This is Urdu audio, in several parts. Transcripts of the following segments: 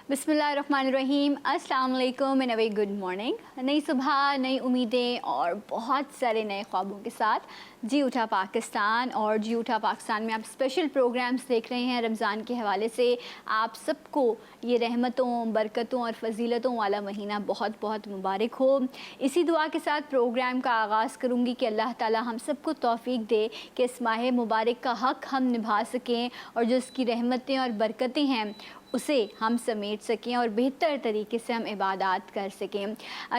بسم اللہ الرحمن الرحیم. السلام علیکم اینڈ ویری گڈ مارننگ. نئی صبح، نئی امیدیں اور بہت سارے نئے خوابوں کے ساتھ جی اٹھا پاکستان اور جی اٹھا پاکستان میں آپ اسپیشل پروگرامز دیکھ رہے ہیں. رمضان کے حوالے سے آپ سب کو یہ رحمتوں، برکتوں اور فضیلتوں والا مہینہ بہت بہت مبارک ہو. اسی دعا کے ساتھ پروگرام کا آغاز کروں گی کہ اللہ تعالی ہم سب کو توفیق دے کہ اس ماہ مبارک کا حق ہم نبھا سکیں اور جو اس کی رحمتیں اور برکتیں ہیں اسے ہم سمیٹ سکیں اور بہتر طریقے سے ہم عبادات کر سکیں.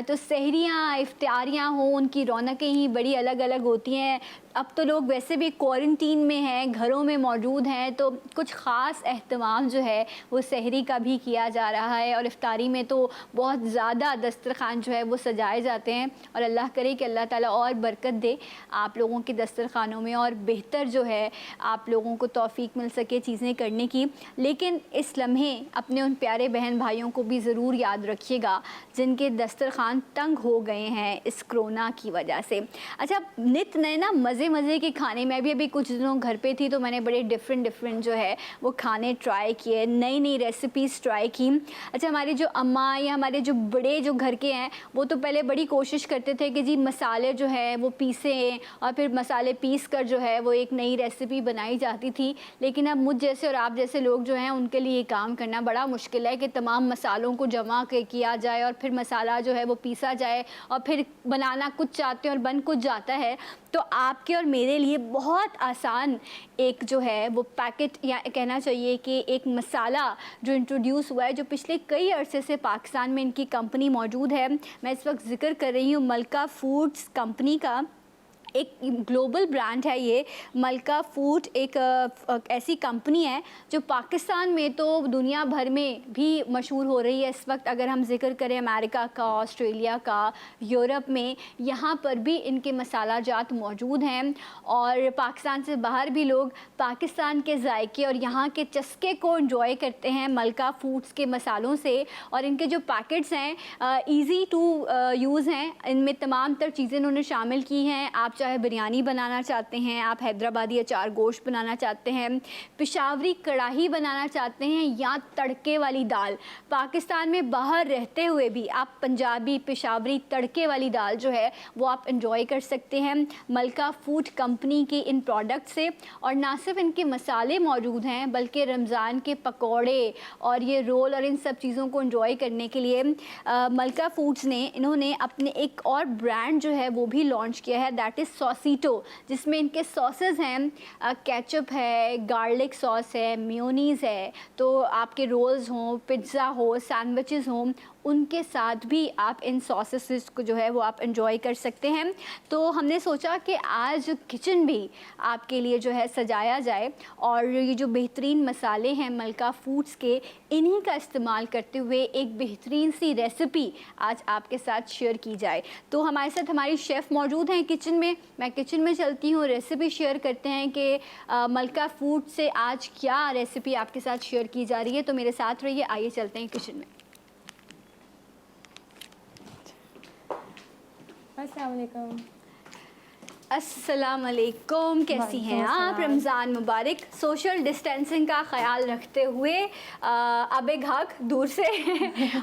تو سحریاں، افطاریاں ہوں، ان کی رونقیں ہی بڑی الگ الگ ہوتی ہیں. اب تو لوگ ویسے بھی کوارنٹین میں ہیں، گھروں میں موجود ہیں، تو کچھ خاص اہتمام جو ہے وہ سحری کا بھی کیا جا رہا ہے اور افطاری میں تو بہت زیادہ دسترخوان جو ہے وہ سجائے جاتے ہیں. اور اللہ کرے کہ اللہ تعالیٰ اور برکت دے آپ لوگوں کے دسترخوانوں میں اور بہتر جو ہے آپ لوگوں کو توفیق مل سکے چیزیں کرنے کی. لیکن اس لمحے اپنے ان پیارے بہن بھائیوں کو بھی ضرور یاد رکھیے گا جن کے دسترخوان تنگ ہو گئے ہیں اس کرونا کی وجہ سے. اچھا، نت نئے نا مزے کے کھانے، میں بھی ابھی کچھ دنوں گھر پہ تھی تو میں نے بڑے ڈفرینٹ جو ہے وہ کھانے ٹرائی کیے، نئی ریسیپیز ٹرائی کی. اچھا، ہماری جو اماں یا ہمارے جو بڑے جو گھر کے ہیں وہ تو پہلے بڑی کوشش کرتے تھے کہ جی مسالے جو ہے وہ پیسیں اور پھر مسالے پیس کر جو ہے وہ ایک نئی ریسیپی بنائی جاتی تھی. لیکن اب مجھ جیسے اور آپ جیسے لوگ جو ہیں ان کے لیے یہ کام کرنا بڑا مشکل ہے کہ تمام مسالوں کو جمع کیا جائے اور پھر مسالہ جو ہے وہ پیسا جائے اور پھر بنانا کچھ چاہتے ہیں اور بن کچھ جاتا ہے. تو آپ کے اور میرے لیے بہت آسان ایک جو ہے وہ پیکٹ یا کہنا چاہیے کہ ایک مسالہ جو انٹروڈیوس ہوا ہے، جو پچھلے کئی عرصے سے پاکستان میں ان کی کمپنی موجود ہے. میں اس وقت ذکر کر رہی ہوں ملکہ فوڈز کمپنی کا. ایک گلوبل برانڈ ہے یہ ملکہ فوڈ. ایک ایسی کمپنی ہے جو پاکستان میں تو دنیا بھر میں بھی مشہور ہو رہی ہے اس وقت. اگر ہم ذکر کریں امریکہ کا، آسٹریلیا کا، یورپ میں، یہاں پر بھی ان کے مسالہ جات موجود ہیں اور پاکستان سے باہر بھی لوگ پاکستان کے ذائقے اور یہاں کے چسکے کو انجوائے کرتے ہیں ملکہ فوڈز کے مسالوں سے. اور ان کے جو پیکٹس ہیں ایزی ٹو یوز ہیں، ان میں تمام تر چیزیں انہوں نے شامل کی ہیں. آپ چاہے بریانی بنانا چاہتے ہیں، آپ حیدرآبادی اچار گوشت بنانا چاہتے ہیں، پشاوری کڑاہی بنانا چاہتے ہیں یا تڑکے والی دال، پاکستان میں باہر رہتے ہوئے بھی آپ پنجابی پشاوری تڑکے والی دال جو ہے وہ آپ انجوائے کر سکتے ہیں ملکہ فوڈ کمپنی کے ان پروڈکٹ سے. اور نہ صرف ان کے مسالے موجود ہیں بلکہ رمضان کے پکوڑے اور یہ رول اور ان سب چیزوں کو انجوائے کرنے کے لیے ملکہ فوڈز نے انہوں نے اپنے ایک اور برانڈ جو ہے وہ بھی لانچ کیا ہے، دیٹ از سوسیٹو، جس میں ان کے ساسز ہیں، کیچپ ہے، گارلک ساس ہے، میونیز ہے. تو آپ کے رولز ہوں، پزا ہو، سینڈوچز ہوں، ان کے ساتھ بھی آپ ان ساسز کو جو ہے وہ آپ انجوائے کر سکتے ہیں. تو ہم نے سوچا کہ آج کچن بھی آپ کے لیے جو ہے سجایا جائے اور یہ جو بہترین مسالے ہیں ملکہ فوڈز کے، انہی کا استعمال کرتے ہوئے ایک bہترین سی ریسیپی آج آپ کے ساتھ شیئر کی جائے. تو ہمارے ساتھ ہماری شیف موجود ہیں کچن میں. میں کچن میں چلتی ہوں، ریسیپی شیئر کرتے ہیں کہ ملکہ فوڈ سے آج کیا ریسیپی آپ کے ساتھ شیئر کی جا رہی ہے. تو میرے ساتھ رہیے، آئیے چلتے ہیں کچن میں. السلام علیکم. السلام علیکم، کیسی ہیں آپ؟ رمضان مبارک. سوشل ڈسٹینسنگ کا خیال رکھتے ہوئے اب گھاک دور سے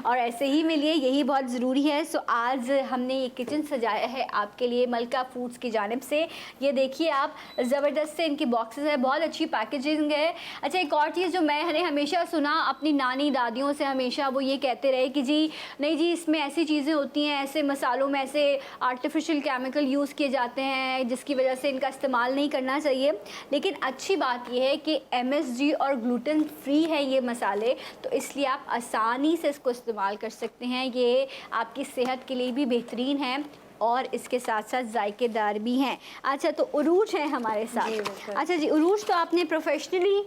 اور ایسے ہی ملیے، یہی بہت ضروری ہے. سو آج ہم نے یہ کچن سجایا ہے آپ کے لیے ملکہ فوڈز کی جانب سے. یہ دیکھیے آپ، زبردست سے ان کی باکسز ہے، بہت اچھی پیکیجنگ ہے. اچھا، ایک اور چیز جو میں نے ہمیشہ سنا اپنی نانی دادیوں سے، ہمیشہ وہ یہ کہتے رہے کہ جی نہیں جی اس میں ایسی چیزیں ہوتی ہیں، ایسے مسالوں میں ایسے آرٹیفیشل کیمیکل یوز کیے جاتے ہیں جس کی وجہ سے ان کا استعمال نہیں کرنا چاہیے. لیکن اچھی بات یہ ہے کہ MSG اور گلوٹن فری ہے یہ مسالے، تو اس لیے آپ آسانی سے اس کو استعمال کر سکتے ہیں. یہ آپ کی صحت کے لیے بھی بہترین ہے اور اس کے ساتھ ساتھ ذائقے دار بھی ہیں. اچھا، تو عروج ہے ہمارے ساتھ. اچھا جی عروج، تو آپ نے پروفیشنلی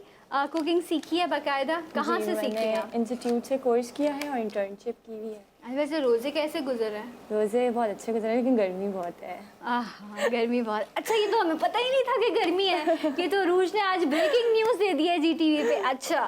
کوکنگ سیکھی ہے باقاعدہ؟ کہاں سے سیکھی ہے؟ انسٹیٹیوٹ سے کورس کیا ہے اور انٹرنشپ کی ہوئی ہے. ویسے روزے کیسے گزر رہے ہیں؟ روزے بہت اچھے گزرے لیکن گرمی بہت ہے. گرمی بہت. اچھا، یہ تو ہمیں پتہ ہی نہیں تھا کہ گرمی ہے. یہ تو عروج نے آج بریکنگ نیوز دے دی ہے جی ٹی وی پہ. اچھا،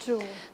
True.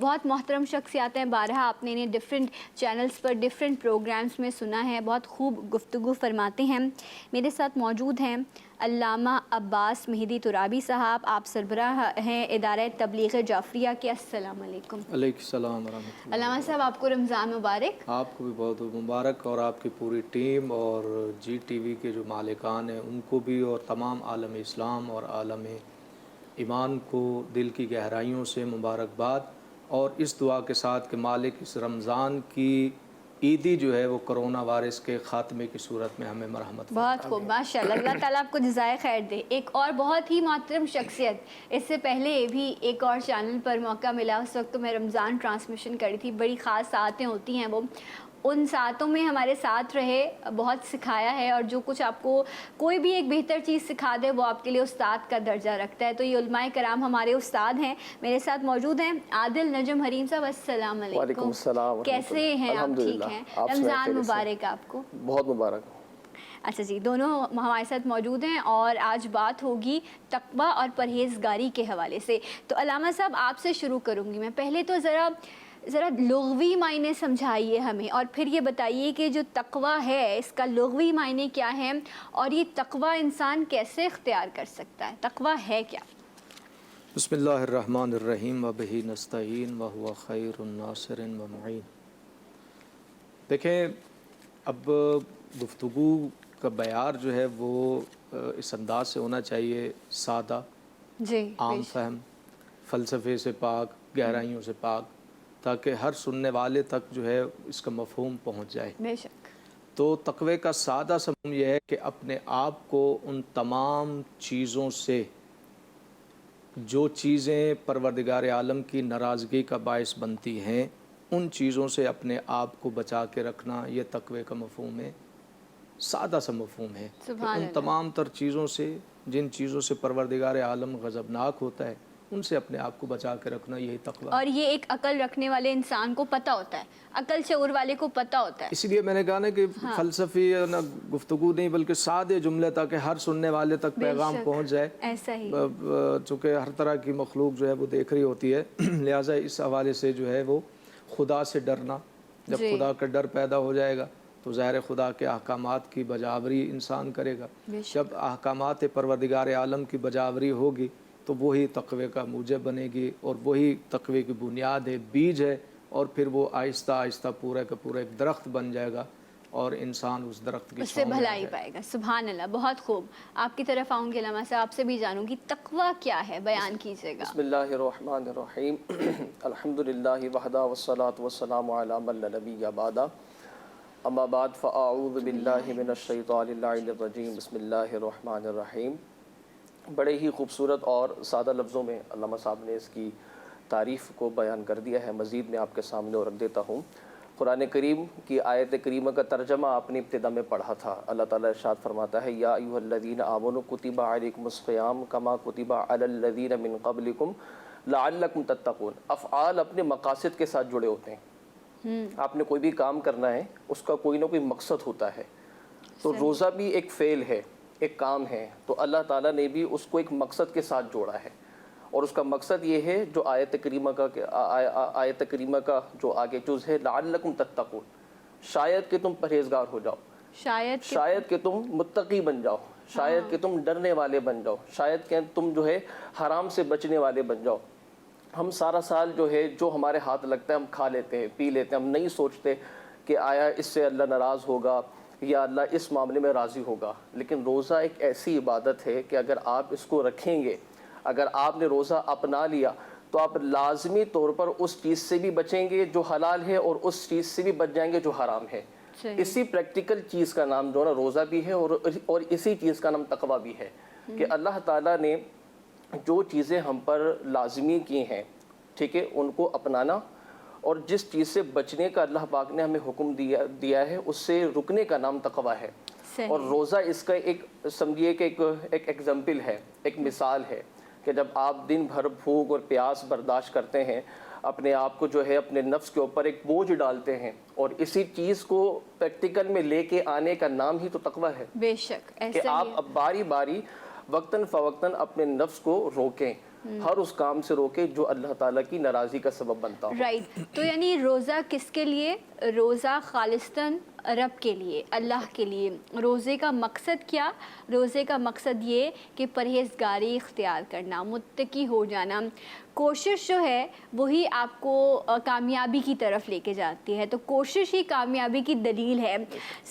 بہت محترم شخصیات ہیں, بارہا آپ نے انہیں ڈفرینٹ چینلز پر ڈفرینٹ پروگرامز میں سنا ہے, بہت خوب گفتگو فرماتے ہیں. میرے ساتھ موجود ہیں علامہ عباس مہدی ترابی صاحب, آپ سربراہ ہیں ادارہ تبلیغ جعفریہ کے. السلام علیکم. علیکم السلام ورحمۃ اللہ. علامہ صاحب آپ کو رمضان مبارک. آپ کو بھی بہت بہت مبارک, اور آپ کی پوری ٹیم اور جی ٹی وی کے جو مالکان ہیں ان کو بھی, اور تمام عالم اسلام اور عالم ایمان کو دل کی گہرائیوں سے مبارکباد, اور اس دعا کے ساتھ کہ مالک اس رمضان کی عیدی جو ہے وہ کرونا وائرس کے خاتمے کی صورت میں ہمیں مرحمت بہت خوب, ماشاء اللہ, اللہ تعالیٰ آپ کو جزائے خیر دے. ایک اور بہت ہی محترم شخصیت, اس سے پہلے بھی ایک اور چینل پر موقع ملا, اس وقت تو میں رمضان ٹرانسمیشن کری تھی, بڑی خاص ساعتیں ہوتی ہیں وہ, ان ساعتوں میں ہمارے ساتھ رہے, بہت سکھایا ہے, اور جو کچھ آپ کو کوئی بھی ایک بہتر چیز سکھا دے وہ آپ کے لیے استاد کا درجہ رکھتا ہے. تو یہ علماء کرام ہمارے استاد ہیں. میرے ساتھ موجود ہیں عادل نجم حریم صاحب. السلام علیکم. وعلیکم السلام. کیسے ہیں آپ؟ ٹھیک ہیں. رمضان مبارک آپ کو. بہت مبارک. اچھا جی, دونوں ہمارے ساتھ موجود ہیں, اور آج بات ہوگی تقویٰ اور پرہیزگاری کے حوالے سے. تو علامہ صاحب آپ سے شروع کروں گی میں. پہلے تو ذرا لغوی معنی سمجھائیے ہمیں, اور پھر یہ بتائیے کہ جو تقویٰ ہے اس کا لغوی معنی کیا ہے, اور یہ تقویٰ انسان کیسے اختیار کر سکتا ہے, تقویٰ ہے کیا؟ بسم اللہ الرحمن الرحیم وبہ نستعین وہو خیر الناصر ومعین. دیکھیں, اب گفتگو کا بیار جو ہے وہ اس انداز سے ہونا چاہیے, سادہ, جی, عام فہم, فلسفے سے پاک, گہرائیوں سے پاک, تاکہ ہر سننے والے تک جو ہے اس کا مفہوم پہنچ جائے. بے شک. تو تقوی کا سادہ سا مفہوم یہ ہے کہ اپنے آپ کو ان تمام چیزوں سے, جو چیزیں پروردگار عالم کی ناراضگی کا باعث بنتی ہیں, ان چیزوں سے اپنے آپ کو بچا کے رکھنا, یہ تقوی کا مفہوم ہے. سادہ سا مفہوم ہے کہ ان تمام تر چیزوں سے, جن چیزوں سے پروردگار عالم غضبناک ہوتا ہے, ان سے اپنے آپ کو بچا کے رکھنا, یہی تقوی. اور یہ ایک عقل رکھنے والے انسان کو پتہ ہوتا ہے, عقل شعور والے کو پتہ ہوتا ہے. اسی لیے میں نے کہا نا کہ فلسفی نہ گفتگو نہیں بلکہ سادے جملے, تاکہ ہر سننے والے تک پیغام پہنچ جائے. ایسا ہی, چونکہ ہر طرح کی مخلوق جو ہے وہ دیکھ رہی ہوتی ہے, لہٰذا اس حوالے سے جو ہے وہ خدا سے ڈرنا, جب خدا کا ڈر پیدا ہو جائے گا تو ظاہر خدا کے احکامات کی بجاوری انسان کرے گا. جب احکامات پروردگار عالم کی بجاوری ہوگی تو وہی تقوی کا موجب بنے گی, اور وہی تقوی کی بنیاد ہے, بیج ہے, اور پھر وہ آہستہ آہستہ پورے کا پورا ایک درخت بن جائے گا, اور انسان اس درخت کی اس سے بھلائی پائے گا. سبحان اللہ, بہت خوب. آپ کی طرف آؤں گی علامہ صاحب, آپ سے بھی جانوں گی تقویٰ کیا ہے, بیان کیجیے گا. بسم اللہ الرحمن الرحیم. الحمدللہ وحدہ والصلاة والسلام علی من لا نبی بعدہ. اما بعد فاعوذ باللہ من الشیطان اللعین الرجیم. بسم اللہ الرحمن الرحیم. بڑے ہی خوبصورت اور سادہ لفظوں میں علامہ صاحب نے اس کی تعریف کو بیان کر دیا ہے. مزید میں آپ کے سامنے رکھ دیتا ہوں. قرآن کریم کی آیت کریمہ کا ترجمہ آپ نے ابتدا میں پڑھا تھا. اللہ تعالیٰ ارشاد فرماتا ہے, یا ایھا الذین آمنوا کتب علیکم الصیام کما کتب علی الذین من قبلکم لعلکم تتقون. افعال اپنے مقاصد کے ساتھ جڑے ہوتے ہیں. آپ نے کوئی بھی کام کرنا ہے, اس کا کوئی نہ کوئی مقصد ہوتا ہے. تو روزہ بھی ایک فعل ہے, ایک کام ہے, تو اللہ تعالیٰ نے بھی اس کو ایک مقصد کے ساتھ جوڑا ہے, اور اس کا مقصد یہ ہے جو آیت کریمہ کا جو آگے جز ہے, لعلکم تتقون, شاید کہ تم پرہیزگار ہو جاؤ, شاید کہ تم متقی بن جاؤ, شاید کہ تم ڈرنے والے بن جاؤ, شاید کہ تم جو ہے حرام سے بچنے والے بن جاؤ. ہم سارا سال جو ہے جو ہمارے ہاتھ لگتا ہے ہم کھا لیتے ہیں, پی لیتے ہیں, ہم نہیں سوچتے کہ آیا اس سے اللہ ناراض ہوگا یا اللہ اس معاملے میں راضی ہوگا. لیکن روزہ ایک ایسی عبادت ہے کہ اگر آپ اس کو رکھیں گے, اگر آپ نے روزہ اپنا لیا تو آپ لازمی طور پر اس چیز سے بھی بچیں گے جو حلال ہے, اور اس چیز سے بھی بچ جائیں گے جو حرام ہے. اسی پریکٹیکل چیز کا نام جو نا روزہ بھی ہے, اور اسی چیز کا نام تقویٰ بھی ہے کہ اللہ تعالیٰ نے جو چیزیں ہم پر لازمی کی ہیں, ٹھیک ہے, ان کو اپنانا, اور جس چیز سے بچنے کا اللہ پاک نے ہمیں حکم دیا ہے اس سے رکنے کا نام تقویٰ ہے. اور روزہ اس کا ایک سمجھیے کہ ایک ایگزامپل ہے, ایک مثال ہے کہ جب آپ دن بھر بھوک اور پیاس برداشت کرتے ہیں, اپنے آپ کو جو ہے اپنے نفس کے اوپر ایک بوجھ ڈالتے ہیں, اور اسی چیز کو پریکٹیکل میں لے کے آنے کا نام ہی تو تقویٰ ہے. بے شک, کہ آپ اب باری باری وقتاً فوقتاً اپنے نفس کو روکیں، ہر اس کام سے روکیں جو اللہ تعالیٰ کی ناراضی کا سبب بنتا ہو. رائٹ. تو یعنی روزہ کس کے لیے؟ روزہ خالصتاً رب کے لیے، اللہ کے لیے. روزے کا مقصد کیا؟ روزے کا مقصد یہ کہ پرہیزگاری اختیار کرنا، متقی ہو جانا. کوشش جو ہے وہی آپ کو کامیابی کی طرف لے کے جاتی ہے، تو کوشش ہی کامیابی کی دلیل ہے.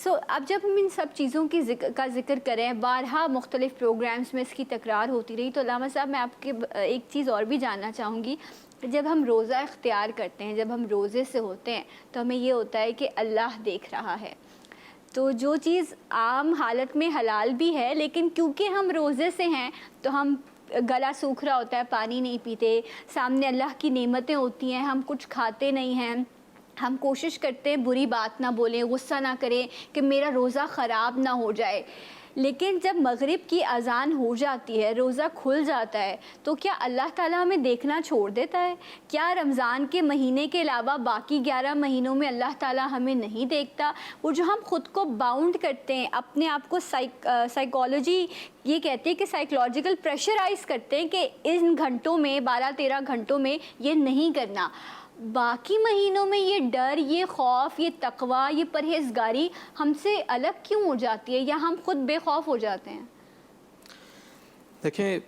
اب جب ہم ان سب چیزوں کا ذکر کریں، بارہا مختلف پروگرامز میں اس کی تکرار ہوتی رہی، تو علامہ صاحب میں آپ کے ایک چیز اور بھی جاننا چاہوں گی. جب ہم روزہ اختیار کرتے ہیں، جب ہم روزے سے ہوتے ہیں، تو ہمیں یہ ہوتا ہے کہ اللہ دیکھ رہا ہے. تو جو چیز عام حالت میں حلال بھی ہے، لیکن کیونکہ ہم روزے سے ہیں تو ہم گلا سوکھ رہا ہوتا ہے، پانی نہیں پیتے، سامنے اللہ کی نعمتیں ہوتی ہیں، ہم کچھ کھاتے نہیں ہیں، ہم کوشش کرتے ہیں بری بات نہ بولیں، غصہ نہ کریں کہ میرا روزہ خراب نہ ہو جائے. لیکن جب مغرب کی اذان ہو جاتی ہے، روزہ کھل جاتا ہے، تو کیا اللہ تعالیٰ ہمیں دیکھنا چھوڑ دیتا ہے؟ کیا رمضان کے مہینے کے علاوہ باقی 11 مہینوں میں اللہ تعالیٰ ہمیں نہیں دیکھتا؟ وہ جو ہم خود کو باؤنڈ کرتے ہیں، اپنے آپ کو سائیکالوجی یہ کہتے ہیں کہ سائیکولوجیکل پریشرائز کرتے ہیں کہ ان گھنٹوں میں 12-13 گھنٹوں میں یہ نہیں کرنا، باقی مہینوں میں یہ ڈر، یہ خوف، یہ تقوی، یہ پرہیزگاری ہم سے الگ کیوں ہو جاتی ہے، یا ہم خود بے خوف ہو جاتے ہیں؟ دیکھیں،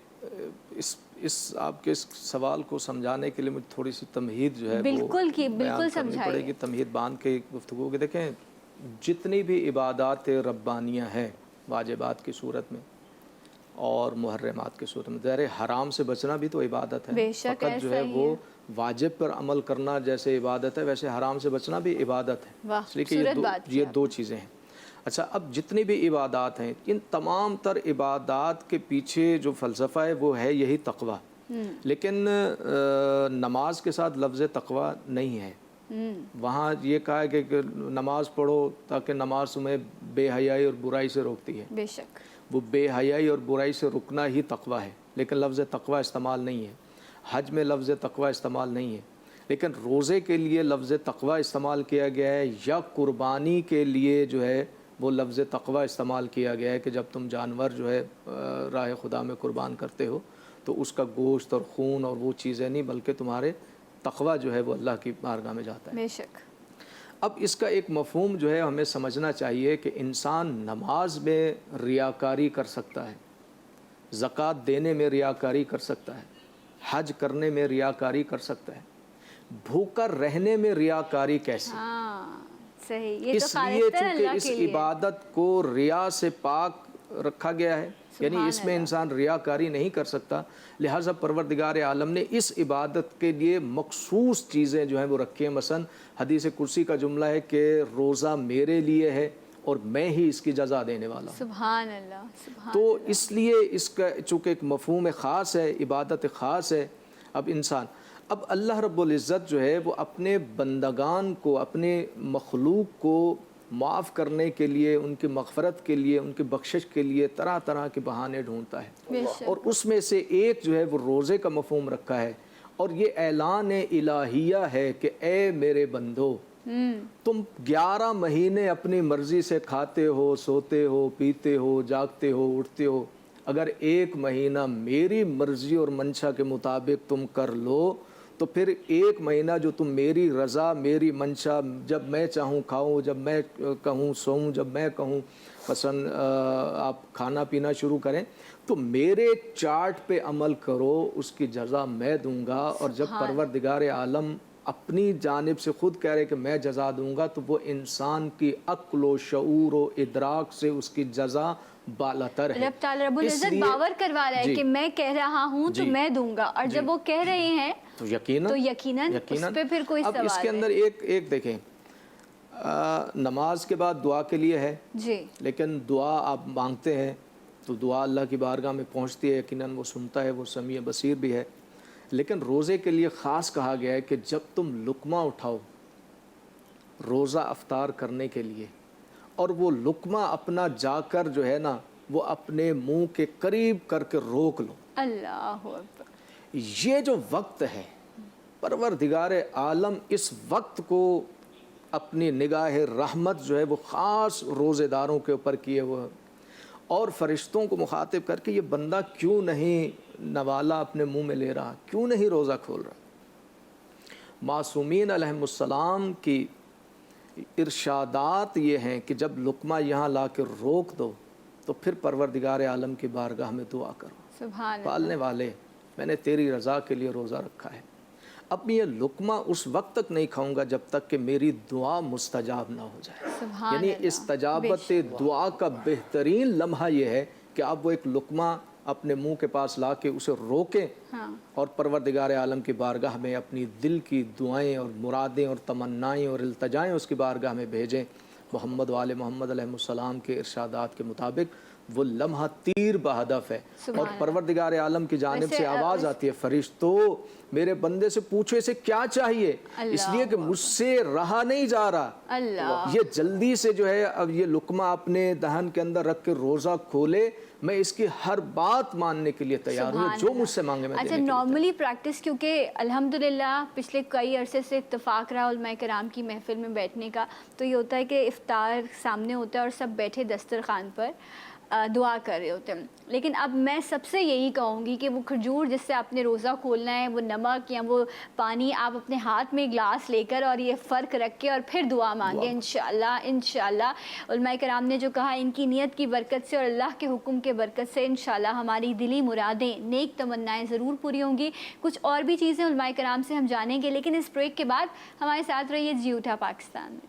اس آپ کے اس سوال کو سمجھانے کے لیے مجھے تھوڑی سی تمہید جو ہے بالکل کی بالکل بیان کرنی سمجھائیے. پڑے گی، تمہید باندھ کے گفتگو. کہ دیکھیں، جتنی بھی عبادات ربانیہ ہیں واجبات کی صورت میں اور محرمات کی صورت میں، ظاہر حرام سے بچنا بھی تو عبادت ہے. فقط جو ہے وہ واجب پر عمل کرنا جیسے عبادت ہے، ویسے حرام سے بچنا بھی عبادت ہے. اس لیے کہ یہ دو چیزیں ہیں. اچھا، اب جتنی بھی عبادات ہیں، ان تمام تر عبادات کے پیچھے جو فلسفہ ہے وہ ہے یہی تقوی. لیکن نماز کے ساتھ لفظ تقوی نہیں ہے. وہاں یہ کہا ہے کہ نماز پڑھو تاکہ نماز تمہیں بے حیائی اور برائی سے روکتی ہے. بے شک وہ بے حیائی اور برائی سے رکنا ہی تقوی ہے، لیکن لفظ تقوی استعمال نہیں ہے. حج میں لفظ تقوی استعمال نہیں ہے، لیکن روزے کے لیے لفظ تقوی استعمال کیا گیا ہے، یا قربانی کے لیے جو ہے وہ لفظ تقوی استعمال کیا گیا ہے کہ جب تم جانور جو ہے راہ خدا میں قربان کرتے ہو تو اس کا گوشت اور خون اور وہ چیزیں نہیں، بلکہ تمہارے تقوی جو ہے وہ اللہ کی بارگاہ میں جاتا ہے. بے شک. اب اس کا ایک مفہوم جو ہے ہمیں سمجھنا چاہیے کہ انسان نماز میں ریاکاری کر سکتا ہے، زکوٰۃ دینے میں ریاکاری کر سکتا ہے، حج کرنے میں ریاکاری کر سکتا ہے، بھوکا رہنے میں ریاکاری کیسے؟ صحیح. یہ اس لیے چونکہ اس عبادت کو ریا سے پاک رکھا گیا ہے، یعنی اس میں انسان ریاکاری نہیں کر سکتا. لہٰذا پروردگار عالم نے اس عبادت کے لیے مخصوص چیزیں جو ہیں وہ رکھی ہیں. مثلا حدیث کرسی کا جملہ ہے کہ روزہ میرے لیے ہے اور میں ہی اس کی جزا دینے والا ہوں. سبحان اللہ. سبحان تو اس لیے اس کا چونکہ ایک مفہوم خاص ہے، عبادت خاص ہے. اب اللہ رب العزت جو ہے وہ اپنے بندگان کو، اپنے مخلوق کو معاف کرنے کے لیے، ان کی مغفرت کے لیے، ان کی بخشش کے لیے طرح طرح کے بہانے ڈھونڈتا ہے، اور اس میں سے ایک جو ہے وہ روزے کا مفہوم رکھا ہے. اور یہ اعلان الہیہ ہے کہ اے میرے بندو، تم 11 مہینے اپنی مرضی سے کھاتے ہو، سوتے ہو، پیتے ہو، جاگتے ہو، اٹھتے ہو، اگر ایک مہینہ میری مرضی اور منشا کے مطابق تم کر لو تو پھر ایک مہینہ جو تم میری رضا، میری منشا، جب میں چاہوں کھاؤں، جب میں کہوں سوؤں، جب میں کہوں مثلا آپ کھانا پینا شروع کریں، تو میرے چارٹ پہ عمل کرو، اس کی جزا میں دوں گا. اور جب پروردگار عالم اپنی جانب سے خود کہہ رہے کہ میں جزا دوں گا، تو وہ انسان کی عقل و شعور و ادراک سے اس کی جزا بالاتر ہے. رب تعالی رب العزت باور کروا رہا ہے کہ میں کہہ رہا ہوں تو میں دوں گا، اور جب وہ کہہ رہے ہیں تو یقیناً اس پہ پھر کوئی سوال ہے. اب اس کے اندر ایک دیکھیں، نماز کے بعد دعا کے لیے ہے جی، لیکن دعا آپ مانگتے ہیں تو دعا اللہ کی بارگاہ میں پہنچتی ہے، یقیناً وہ سنتا ہے، وہ سمیع بصیر بھی ہے. لیکن روزے کے لیے خاص کہا گیا ہے کہ جب تم لقمہ اٹھاؤ روزہ افطار کرنے کے لیے، اور وہ لقمہ اپنا جا کر جو ہے نا وہ اپنے منہ کے قریب کر کے روک لو. اللہ اکبر. یہ جو وقت ہے، پروردگار عالم اس وقت کو اپنی نگاہ رحمت جو ہے وہ خاص روزے داروں کے اوپر کیے ہوئے، اور فرشتوں کو مخاطب کر کے یہ بندہ کیوں نہیں نوالا اپنے منہ میں لے رہا, کیوں نہیں روزہ کھول رہا. معصومین علیہم السلام کی ارشادات یہ ہیں کہ جب لقمہ یہاں لا کے روک دو تو پھر پروردگار عالم کی بارگاہ میں دعا کرو, سبحان پالنے والے میں نے تیری رضا کے لیے روزہ رکھا ہے, اب یہ لقمہ اس وقت تک نہیں کھاؤں گا جب تک کہ میری دعا مستجاب نہ ہو جائے. سبحان یعنی اللہ. استجابت دعا کا بہترین لمحہ یہ ہے کہ آپ وہ ایک لقمہ اپنے منہ کے پاس لا کے اسے روکیں اور پروردگار عالم کی بارگاہ میں اپنی دل کی دعائیں اور مرادیں اور تمنائیں اور التجائیں اس کی بارگاہ میں بھیجیں. محمد وآل محمد علیہ السلام کے ارشادات کے مطابق وہ لمحہ تیر بہدف ہے, اور پروردگار عالم کی جانب سے آواز آتی ہے, فرشتو میرے بندے سے پوچھو اسے کیا چاہیے, اس لیے کہ مجھ سے رہا نہیں جا رہا, یہ جلدی سے جو ہے اب یہ لقمہ اپنے دہن کے اندر رکھ کے روزہ کھولے, میں اس کی ہر بات ماننے کے لیے تیار ہوں, جو مجھ سے مانگے میں دینے کے لیے. نارملی پریکٹس کیونکہ الحمدللہ پچھلے کئی عرصے سے اتفاق رہا علماء کرام کی محفل میں بیٹھنے کا, تو یہ ہوتا ہے کہ افطار سامنے ہوتا ہے اور سب بیٹھے دسترخوان پر دعا کر رہے ہوتے ہیں, لیکن اب میں سب سے یہی کہوں گی کہ وہ کھجور جس سے آپ نے روزہ کھولنا ہے, وہ نمک یا وہ پانی آپ اپنے ہاتھ میں گلاس لے کر اور یہ فرق رکھ کے اور پھر دعا مانگیں انشاءاللہ. انشاءاللہ علماء کرام نے جو کہا ان کی نیت کی برکت سے اور اللہ کے حکم کے برکت سے انشاءاللہ ہماری دلی مرادیں نیک تمنائیں ضرور پوری ہوں گی. کچھ اور بھی چیزیں علماء کرام سے ہم جانیں گے, لیکن اس بریک کے بعد ہمارے ساتھ رہیے جی اٹھا پاکستان میں.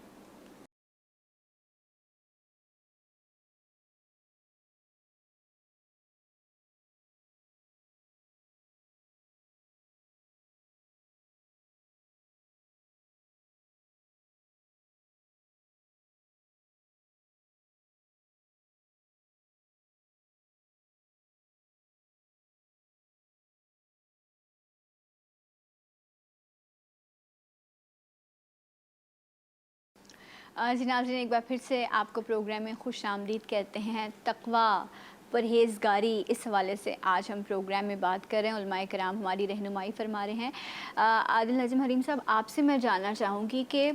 جی ناظرین, ایک بار پھر سے آپ کو پروگرام میں خوش آمدید کہتے ہیں. تقویٰ, پرہیزگاری, اس حوالے سے آج ہم پروگرام میں بات کر رہے ہیں. علماء کرام ہماری رہنمائی فرما رہے ہیں. عادل نجم حریم صاحب, آپ سے میں جاننا چاہوں گی کہ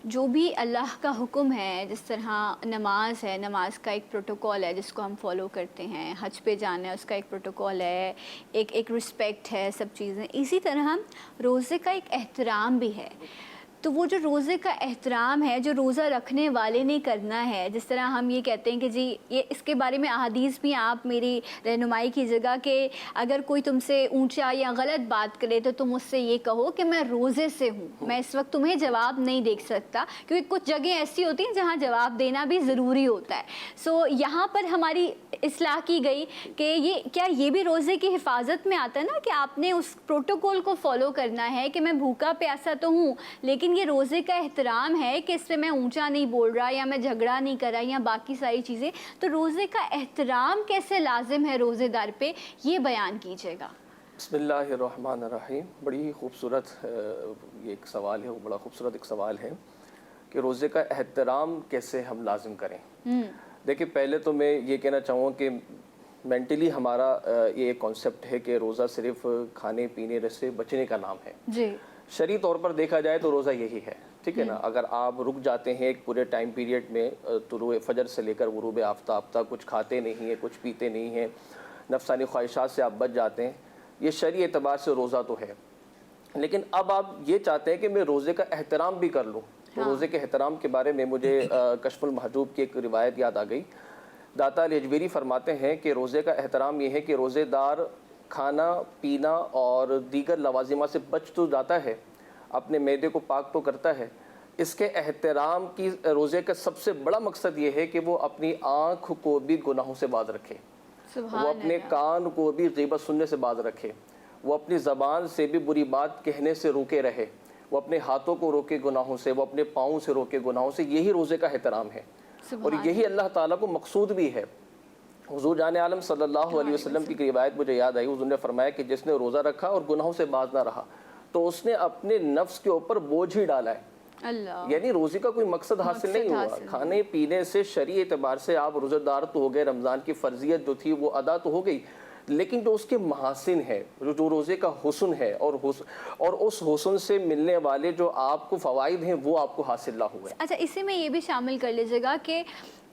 جو بھی اللہ کا حکم ہے, جس طرح نماز ہے, نماز کا ایک پروٹوکول ہے جس کو ہم فالو کرتے ہیں, حج پہ جانا ہے اس کا ایک پروٹوکول ہے, ایک رسپیکٹ ہے, سب چیزیں, اسی طرح روزے کا ایک احترام بھی ہے. تو وہ جو روزے کا احترام ہے جو روزہ رکھنے والے نے کرنا ہے, جس طرح ہم یہ کہتے ہیں کہ جی یہ اس کے بارے میں احادیث بھی آپ میری رہنمائی کیجیے گا کہ اگر کوئی تم سے اونچا یا غلط بات کرے تو تم اس سے یہ کہو کہ میں روزے سے ہوں, میں اس وقت تمہیں جواب نہیں دے سکتا, کیونکہ کچھ جگہیں ایسی ہوتی ہیں جہاں جواب دینا بھی ضروری ہوتا ہے. سو یہاں پر ہماری اصلاح کی گئی کہ یہ بھی روزے کی حفاظت میں آتا ہے نا, کہ آپ نے اس پروٹوکول کو فالو کرنا ہے کہ میں بھوکا پیاسا تو ہوں لیکن یہ روزے کا احترام ہے کہ اس سے میں اونچا نہیں بول رہا یا میں جھگڑا نہیں کر رہا یا باقی ساری چیزیں. تو روزے کا احترام کیسے لازم ہے روزے دار پہ, یہ بیان کیجیے گا. بسم اللہ الرحمن الرحیم. بڑی خوبصورت یہ ایک سوال ہے, وہ بڑا خوبصورت ایک سوال ہے کہ روزے کا احترام کیسے ہم لازم کریں. دیکھیں, پہلے تو میں یہ کہنا چاہوں کہ مینٹلی ہمارا یہ ایک کانسیپٹ ہے کہ روزہ صرف کھانے پینے سے بچنے کا نام ہے. جی, شرعی طور پر دیکھا جائے تو روزہ یہی ہے, ٹھیک ہے نا. اگر آپ رک جاتے ہیں ایک پورے ٹائم پیریڈ میں, طلوع فجر سے لے کر غروب آفتاب تک کچھ کھاتے نہیں ہیں, کچھ پیتے نہیں ہیں, نفسانی خواہشات سے آپ بچ جاتے ہیں, یہ شرعی اعتبار سے روزہ تو ہے. لیکن اب آپ یہ چاہتے ہیں کہ میں روزے کا احترام بھی کر لوں, تو روزے کے احترام کے بارے میں مجھے کشف المحجوب کی ایک روایت یاد آ گئی. داتا الاجویری فرماتے ہیں کہ روزے کا احترام یہ ہے کہ روزے دار کھانا پینا اور دیگر لوازمات سے بچ تو جاتا ہے, اپنے معدے کو پاک تو کرتا ہے. اس کے احترام کی روزے کا سب سے بڑا مقصد یہ ہے کہ وہ اپنی آنکھ کو بھی گناہوں سے باز رکھے, وہ اپنے کان کو بھی غیبت سننے سے باز رکھے, وہ اپنی زبان سے بھی بری بات کہنے سے روکے رہے, وہ اپنے ہاتھوں کو روکے گناہوں سے, وہ اپنے پاؤں سے روکے گناہوں سے. یہی روزے کا احترام ہے اور یہی اللہ تعالیٰ کو مقصود بھی ہے. حضور جان عالم صلی اللہ علیہ وسلم کی روایت مجھے یاد آئی. حضور نے فرمایا کہ جس نے روزہ رکھا اور گناہوں سے باز نہ رہا تو اس نے اپنے نفس کے اوپر بوجھ ہی ڈالا ہے. یعنی روزے کا کوئی مقصد حاصل نہیں ہوا. کھانے پینے سے شرعی اعتبار سے آپ روزہ دار تو ہو گئے, رمضان کی فرضیت جو تھی وہ ادا تو ہو گئی, لیکن جو اس کے محاسن ہے, جو روزے کا حسن ہے اور اس حسن سے ملنے والے جو آپ کو فوائد ہیں وہ آپ کو حاصل نہ ہوئے. اچھا, اسے میں یہ بھی شامل کر لیجیے گا کہ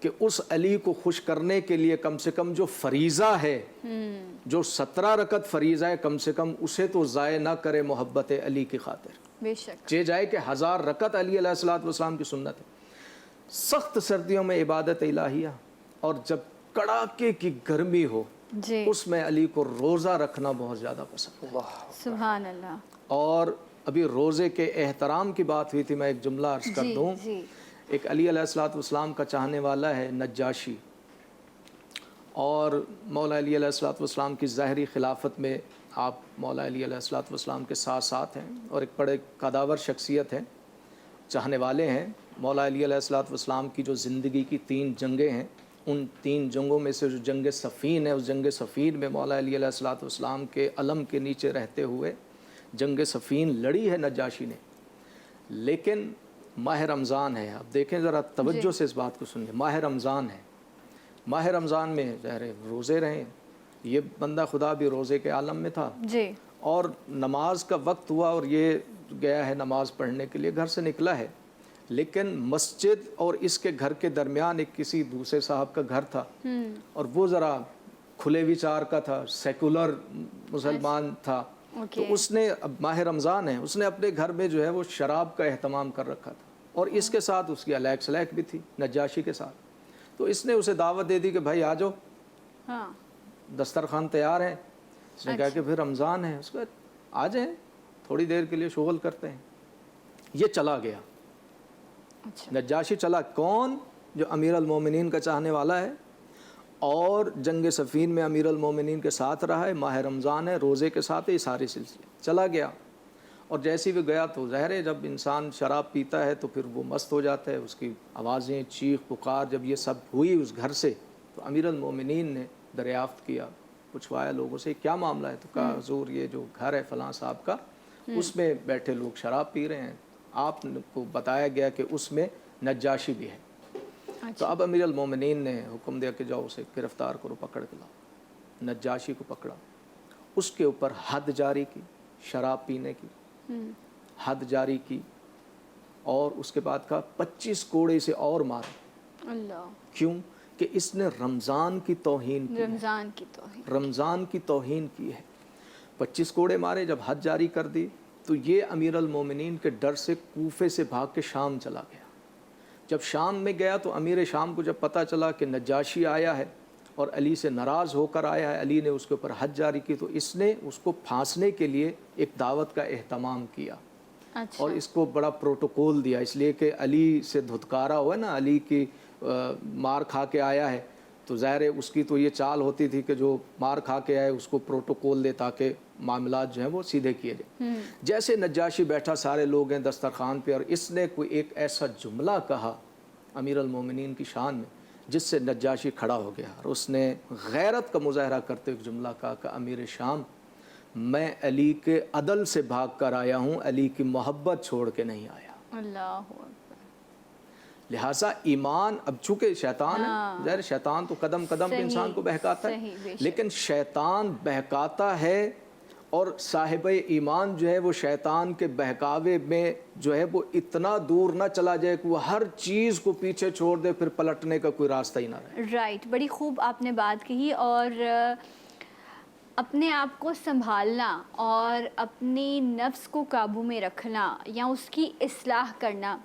کہ اس علی کو خوش کرنے کے لیے کم سے کم جو فریضہ ہے، جو 17 رکعت فریضہ ہے، کم سے کم اسے تو ضائع نہ کرے محبت علی کی خاطر۔ بے شک چے جائے کہ 1000 رکعت علی علیہ الصلوۃ والسلام کی سنت ہے۔ سخت سردیوں میں عبادت الہیہ اور جب کڑاکے کی گرمی ہو جی اس میں علی کو روزہ رکھنا بہت زیادہ پسند ہے۔ سبحان اللہ۔ اور ابھی روزے کے احترام کی بات ہوئی تھی، میں ایک جملہ عرض کر دوں۔ جی ایک علی علیہ الصلوۃ والسلام کا چاہنے والا ہے نجاشی، اور مولا علی علیہ الصلوۃ والسلام کی ظاہری خلافت میں آپ مولا علی علیہ الصلوۃ والسلام کے ساتھ ساتھ ہیں، اور ایک بڑے قداور شخصیت ہیں، چاہنے والے ہیں۔ مولا علی علیہ الصلوۃ والسلام کی جو زندگی کی 3 جنگیں ہیں، ان 3 جنگوں میں سے جو جنگ صفین ہے، اس جنگ صفین میں مولا علی علیہ الصلوۃ والسلام کے علم کے نیچے رہتے ہوئے جنگ صفین لڑی ہے نجاشی نے۔ لیکن ماہ رمضان ہے، اب دیکھیں ذرا توجہ سے اس بات کو سنیں، ماہ رمضان ہے، ماہ رمضان میں ظاہر روزے رہیں، یہ بندہ خدا بھی روزے کے عالم میں تھا، جی اور نماز کا وقت ہوا اور یہ گیا ہے نماز پڑھنے کے لیے، گھر سے نکلا ہے، لیکن مسجد اور اس کے گھر کے درمیان ایک کسی دوسرے صاحب کا گھر تھا، اور وہ ذرا کھلے وچار کا تھا، سیکولر مسلمان تھا، تو اس نے، اب ماہ رمضان ہے، اس نے اپنے گھر میں جو ہے وہ شراب کا اہتمام کر رکھا تھا، اور اس کے ساتھ اس کی الیک سلیک بھی تھی نجاشی کے ساتھ۔ تو اس نے اسے دعوت دے دی کہ بھائی آ جاؤ، ہاں دسترخوان تیار ہے۔ اس نے کہا کہ پھر رمضان ہے، اس کو آ جائیں تھوڑی دیر کے لیے شغل کرتے ہیں۔ یہ چلا گیا، نجاشی چلا، کون؟ جو امیر المومنین کا چاہنے والا ہے، اور جنگ صفین میں امیر المومنین کے ساتھ رہا ہے، ماہ رمضان ہے، روزے کے ساتھ یہ سارے سلسلے، چلا گیا۔ اور جیسے بھی گیا تو ظاہر ہے جب انسان شراب پیتا ہے تو پھر وہ مست ہو جاتا ہے، اس کی آوازیں، چیخ پکار، جب یہ سب ہوئی اس گھر سے، تو امیر المومنین نے دریافت کیا، پوچھوایا لوگوں سے کیا معاملہ ہے، تو کہا حضور یہ جو گھر ہے فلاں صاحب کا، اس میں بیٹھے لوگ شراب پی رہے ہیں، آپ کو بتایا گیا کہ اس میں نجاشی بھی ہے۔ تو اب امیر المومنین نے حکم دیا کہ جاؤ اسے گرفتار کرو، پکڑ کے لاؤ۔ نجاشی کو پکڑا، اس کے اوپر حد جاری کی، شراب پینے کی حد جاری کی، اور اس کے بعد کہا 25 کوڑے سے اور مارے۔ اللہ، کیوں؟ کہ اس نے رمضان کی توہین کی، رمضان کی توہین، رمضان کی توہین کی ہے۔ 25 کوڑے مارے۔ جب حد جاری کر دی تو یہ امیر المومنین کے ڈر سے کوفے سے بھاگ کے شام چلا گیا۔ جب شام میں گیا تو امیر شام کو جب پتہ چلا کہ نجاشی آیا ہے اور علی سے ناراض ہو کر آیا ہے، علی نے اس کے اوپر حد جاری کی، تو اس نے اس کو پھانسنے کے لیے ایک دعوت کا اہتمام کیا، اور اس کو بڑا پروٹوکول دیا، اس لیے کہ علی سے دھتکارا ہوا ہے نا، علی کی مار کھا کے آیا ہے، تو ظاہر ہے اس کی تو یہ چال ہوتی تھی کہ جو مار کھا کے آئے اس کو پروٹوکول دے تاکہ معاملات جو ہیں وہ سیدھے کیے جائیں۔ جیسے نجاشی بیٹھا، سارے لوگ ہیں دسترخوان پہ، اور اس نے کوئی ایک ایسا جملہ کہا امیر المومنین کی شان میں جس سے نجاشی کھڑا ہو گیا، اور اس نے غیرت کا مظاہرہ کرتے ہوئے جملہ کہا کہ امیر شام، میں علی کے عدل سے بھاگ کر آیا ہوں، علی کی محبت چھوڑ کے نہیں آیا۔ اللہ، لہٰذا ایمان، اب چونکہ شیطان ہے، ظاہر شیطان تو قدم قدم پہ انسان کو بہکاتا ہے، لیکن شیطان بہکاتا ہے، اور صاحب ایمان جو ہے وہ شیطان کے بہکاوے میں جو ہے وہ اتنا دور نہ چلا جائے کہ وہ ہر چیز کو پیچھے چھوڑ دے، پھر پلٹنے کا کوئی راستہ ہی نہ رہے۔ رائٹ، بڑی خوب آپ نے بات کہی، اور اپنے آپ کو سنبھالنا اور اپنی نفس کو قابو میں رکھنا یا اس کی اصلاح کرنا،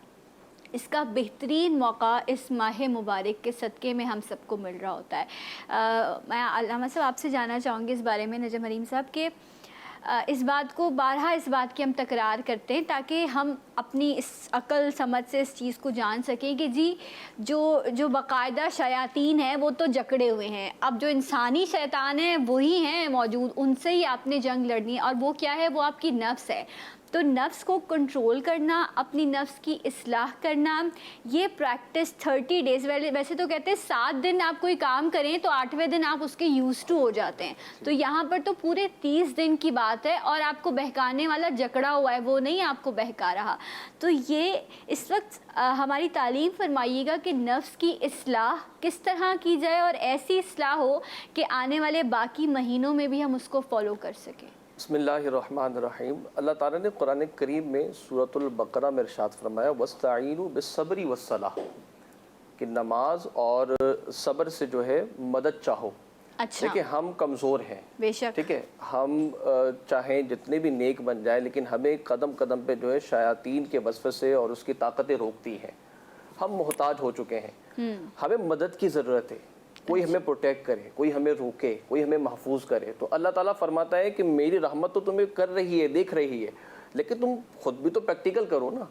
اس کا بہترین موقع اس ماہ مبارک کے صدقے میں ہم سب کو مل رہا ہوتا ہے۔ میں علامہ صاحب آپ سے جاننا چاہوں گی اس بارے میں، نجم حریم صاحب، کہ اس بات کو بارہا اس بات کی ہم تکرار کرتے ہیں تاکہ ہم اپنی اس عقل سمجھ سے اس چیز کو جان سکیں کہ جی جو باقاعدہ شیاطین ہیں وہ تو جکڑے ہوئے ہیں، اب جو انسانی شیطان ہیں وہی ہیں موجود، ان سے ہی آپ نے جنگ لڑنی ہے، اور وہ کیا ہے؟ وہ آپ کی نفس ہے۔ تو نفس کو کنٹرول کرنا، اپنی نفس کی اصلاح کرنا، یہ پریکٹس 30 ڈیز، ویسے تو کہتے ہیں 7 دن آپ کوئی کام کریں تو 8ویں دن آپ اس کے یوز ٹو ہو جاتے ہیں، تو یہاں پر تو پورے 30 دن کی بات ہے، اور آپ کو بہکانے والا جکڑا ہوا ہے، وہ نہیں آپ کو بہکا رہا۔ تو یہ اس وقت ہماری تعلیم فرمائیے گا کہ نفس کی اصلاح کس طرح کی جائے، اور ایسی اصلاح ہو کہ آنے والے باقی مہینوں میں بھی ہم اس کو فالو کر سکیں۔ بسم اللہ الرحمن الرحیم۔ اللہ تعالیٰ نے قرآن کریم میں سورۃ البقرہ میں ارشاد فرمایا وَاسْتَعِینُوا بِالصَّبْرِ وَالصَّلَاةِ، کہ نماز اور صبر سے جو ہے مدد چاہو. اچھا دیکھیں ہم کمزور ہیں بے شک. ٹھیک ہے, ہم چاہیں جتنے بھی نیک بن جائیں لیکن ہمیں قدم قدم پہ جو ہے شیاطین کے وسوسے اور اس کی طاقتیں روکتی ہیں. ہم محتاج ہو چکے ہیں, ہمیں مدد کی ضرورت ہے, کوئی ہمیں پروٹیکٹ کرے, کوئی ہمیں روکے, کوئی ہمیں محفوظ کرے. تو اللہ تعالیٰ فرماتا ہے کہ میری رحمت تو تمہیں کر رہی ہے, دیکھ رہی ہے, لیکن تم خود بھی تو پریکٹیکل کرو نا,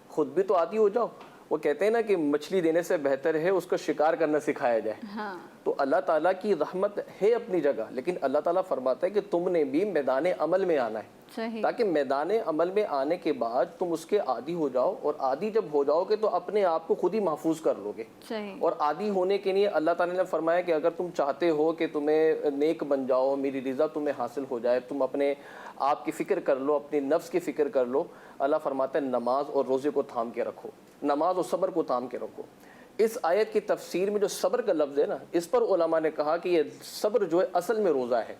خود بھی تو عادی ہو جاؤ. وہ کہتے ہیں نا کہ مچھلی دینے سے بہتر ہے اس کو شکار کرنا سکھایا جائے. تو اللہ تعالیٰ کی رحمت ہے اپنی جگہ, لیکن اللہ تعالیٰ فرماتا ہے کہ تم نے بھی میدان عمل میں آنا ہے, تاکہ میدان عمل میں آنے کے بعد تم اس کے عادی ہو جاؤ, اور عادی جب ہو جاؤ گے تو اپنے آپ کو خود ہی محفوظ کر لو گے. اور عادی ہونے کے لیے اللہ تعالیٰ نے فرمایا کہ اگر تم چاہتے ہو کہ تمہیں نیک بن جاؤ, میری رضا تمہیں حاصل ہو جائے, تم اپنے آپ کی فکر کر لو, اپنی نفس کی فکر کر لو. اللہ فرماتا ہے نماز اور روزے کو تھام کے رکھو, نماز اور صبر کو تھام کے رکھو. اس آیت کی تفسیر میں جو صبر کا لفظ ہے نا, اس پر علماء نے کہا کہ یہ صبر جو ہے اصل میں روزہ ہے,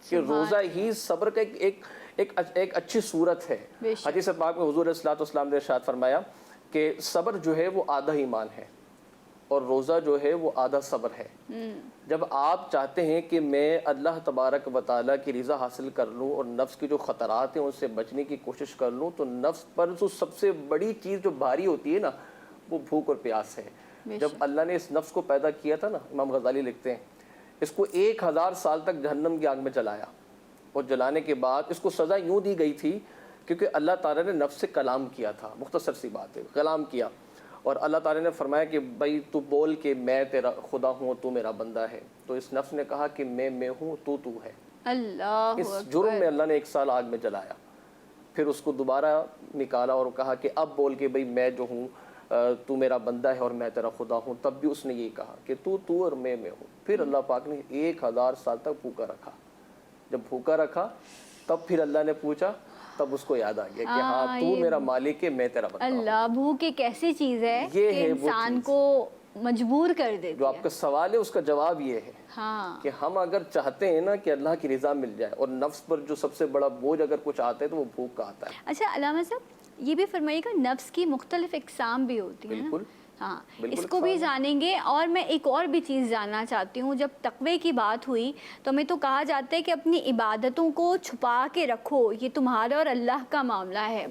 کہ روزہ ہی صبر کا ایک اچھی صورت ہے. حدیث پاک میں حضور صلی اللہ علیہ وسلم نے ارشاد فرمایا کہ صبر جو ہے وہ آدھا ایمان ہے اور روزہ جو ہے وہ آدھا صبر ہے. جب آپ چاہتے ہیں کہ میں اللہ تبارک و تعالیٰ کی رضا حاصل کر لوں اور نفس کی جو خطرات ہیں ان سے بچنے کی کوشش کر لوں, تو نفس پر جو سب سے بڑی چیز جو بھاری ہوتی ہے نا وہ بھوک اور پیاس ہے. جب اللہ نے اس نفس کو پیدا کیا تھا نا, امام غزالی لکھتے ہیں, اس کو 1000 سال تک جہنم کی آگ میں جلایا, اور جلانے کے بعد اس کو سزا یوں دی گئی تھی کیونکہ اللہ تعالیٰ نے نفس سے کلام کیا تھا. مختصر سی بات ہے, کلام کیا, اور اللہ تعالیٰ نے فرمایا کہ بھائی تو بول کہ میں تیرا خدا ہوں, تو میرا بندہ ہے. تو اس نفس نے کہا کہ میں ہوں, تو ہے. اللہ اس جرم میں اللہ نے 1 سال آگ میں جلایا, پھر اس کو دوبارہ نکالا اور کہا کہ اب بول کہ بھئی میں جو ہوں تو میرا بندہ ہے اور میں تیرا خدا ہوں. تب بھی اس نے یہی کہا کہ تو اور میں ہوں. پھر اللہ پاک نے 1000 سال تک بھوکا رکھا. جب بھوکا رکھا تب پھر اللہ نے پوچھا, تب اس کو یاد آ گیا کہ ہاں تو میرا مالک ہے, میں تیرا بندہ ہوں. اللہ, بھوک ایک ایسی چیز ہے کہ انسان کو مجبور کر دیتی ہے. جو آپ کا سوال ہے اس کا جواب یہ ہے کہ ہم اگر چاہتے ہیں نا کہ اللہ کی رضا مل جائے, اور نفس پر جو سب سے بڑا بوجھ اگر کچھ آتا ہے تو وہ بھوک کا آتا ہے. اچھا علامہ صاحب, یہ بھی فرمائیے گا نفس کی مختلف اقسام بھی ہوتی ہیں. بالکل, ہاں, اس کو بھی جانیں گے. اور میں ایک اور بھی چیز جاننا چاہتی ہوں, جب تقوی کی بات ہوئی تو ہمیں تو کہا جاتا ہے کہ اپنی عبادتوں کو چھپا کے رکھو, یہ تمہارا اور اللہ کا معاملہ ہے.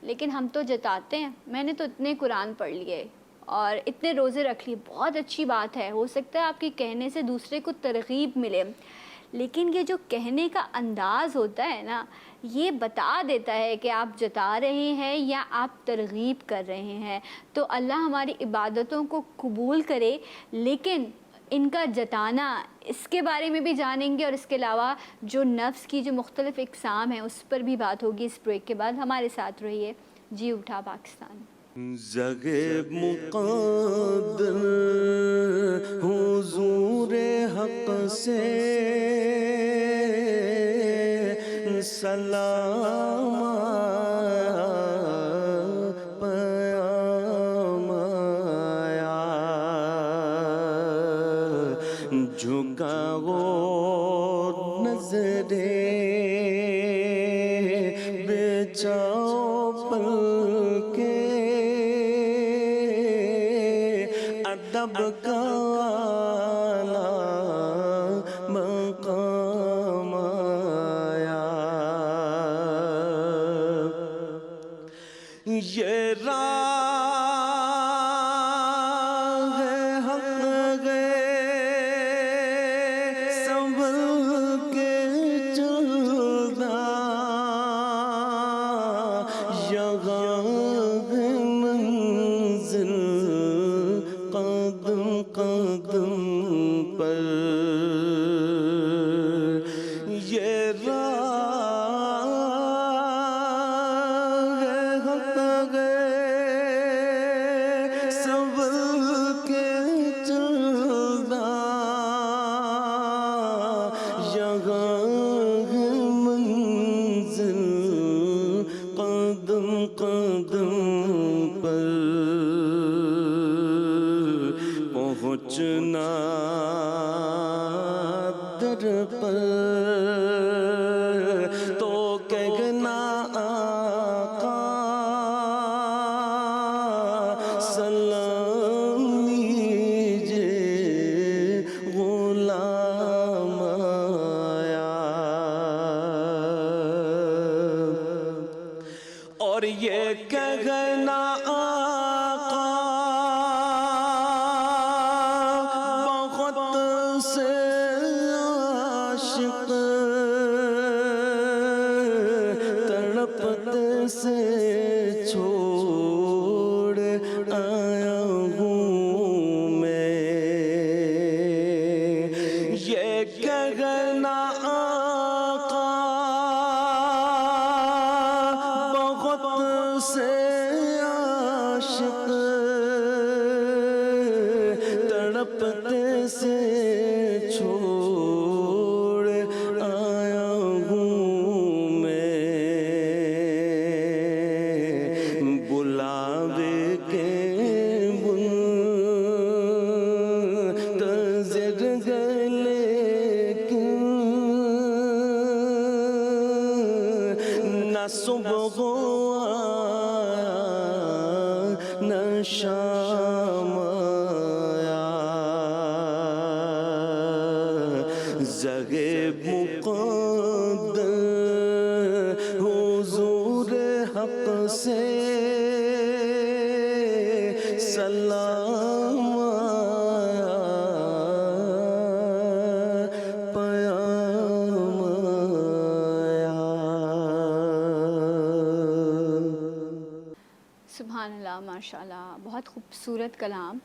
لیکن ہم تو جتاتے ہیں, میں نے تو اتنے قرآن پڑھ لیے اور اتنے روزے رکھ لیے, بہت اچھی بات ہے, ہو سکتا ہے آپ کے کہنے سے دوسرے کو ترغیب ملے, لیکن یہ جو کہنے کا انداز ہوتا ہے نا, یہ بتا دیتا ہے کہ آپ جتا رہے ہیں یا آپ ترغیب کر رہے ہیں. تو اللہ ہماری عبادتوں کو قبول کرے, لیکن ان کا جتانا, اس کے بارے میں بھی جانیں گے, اور اس کے علاوہ جو نفس کی جو مختلف اقسام ہیں اس پر بھی بات ہوگی اس بریک کے بعد. ہمارے ساتھ رہیے. جی اٹھا پاکستان. زغب مقدر حضور حق سے سلام پیام آیا, جھکاؤ نظریں بچاؤ پل کے, ادب کا اعلیٰ مقام آیا. یہ راہ ہے حق گئے سنبھل کے چلنا, یہاں ہے منزل قدم قدم پر. یہ راہ ہے حق گئے سنبھل کے چلنا, یہاں ہے منزل قدم قدم پر. پہنچنا در پر تو کہنا آقا سلام نہ صبح آیا نہ شام آیا زگے مقدر حضور حق سے سلام آیا پیام آیا. سبحان اللہ، ماشاء اللہ، بہت خوبصورت کلام.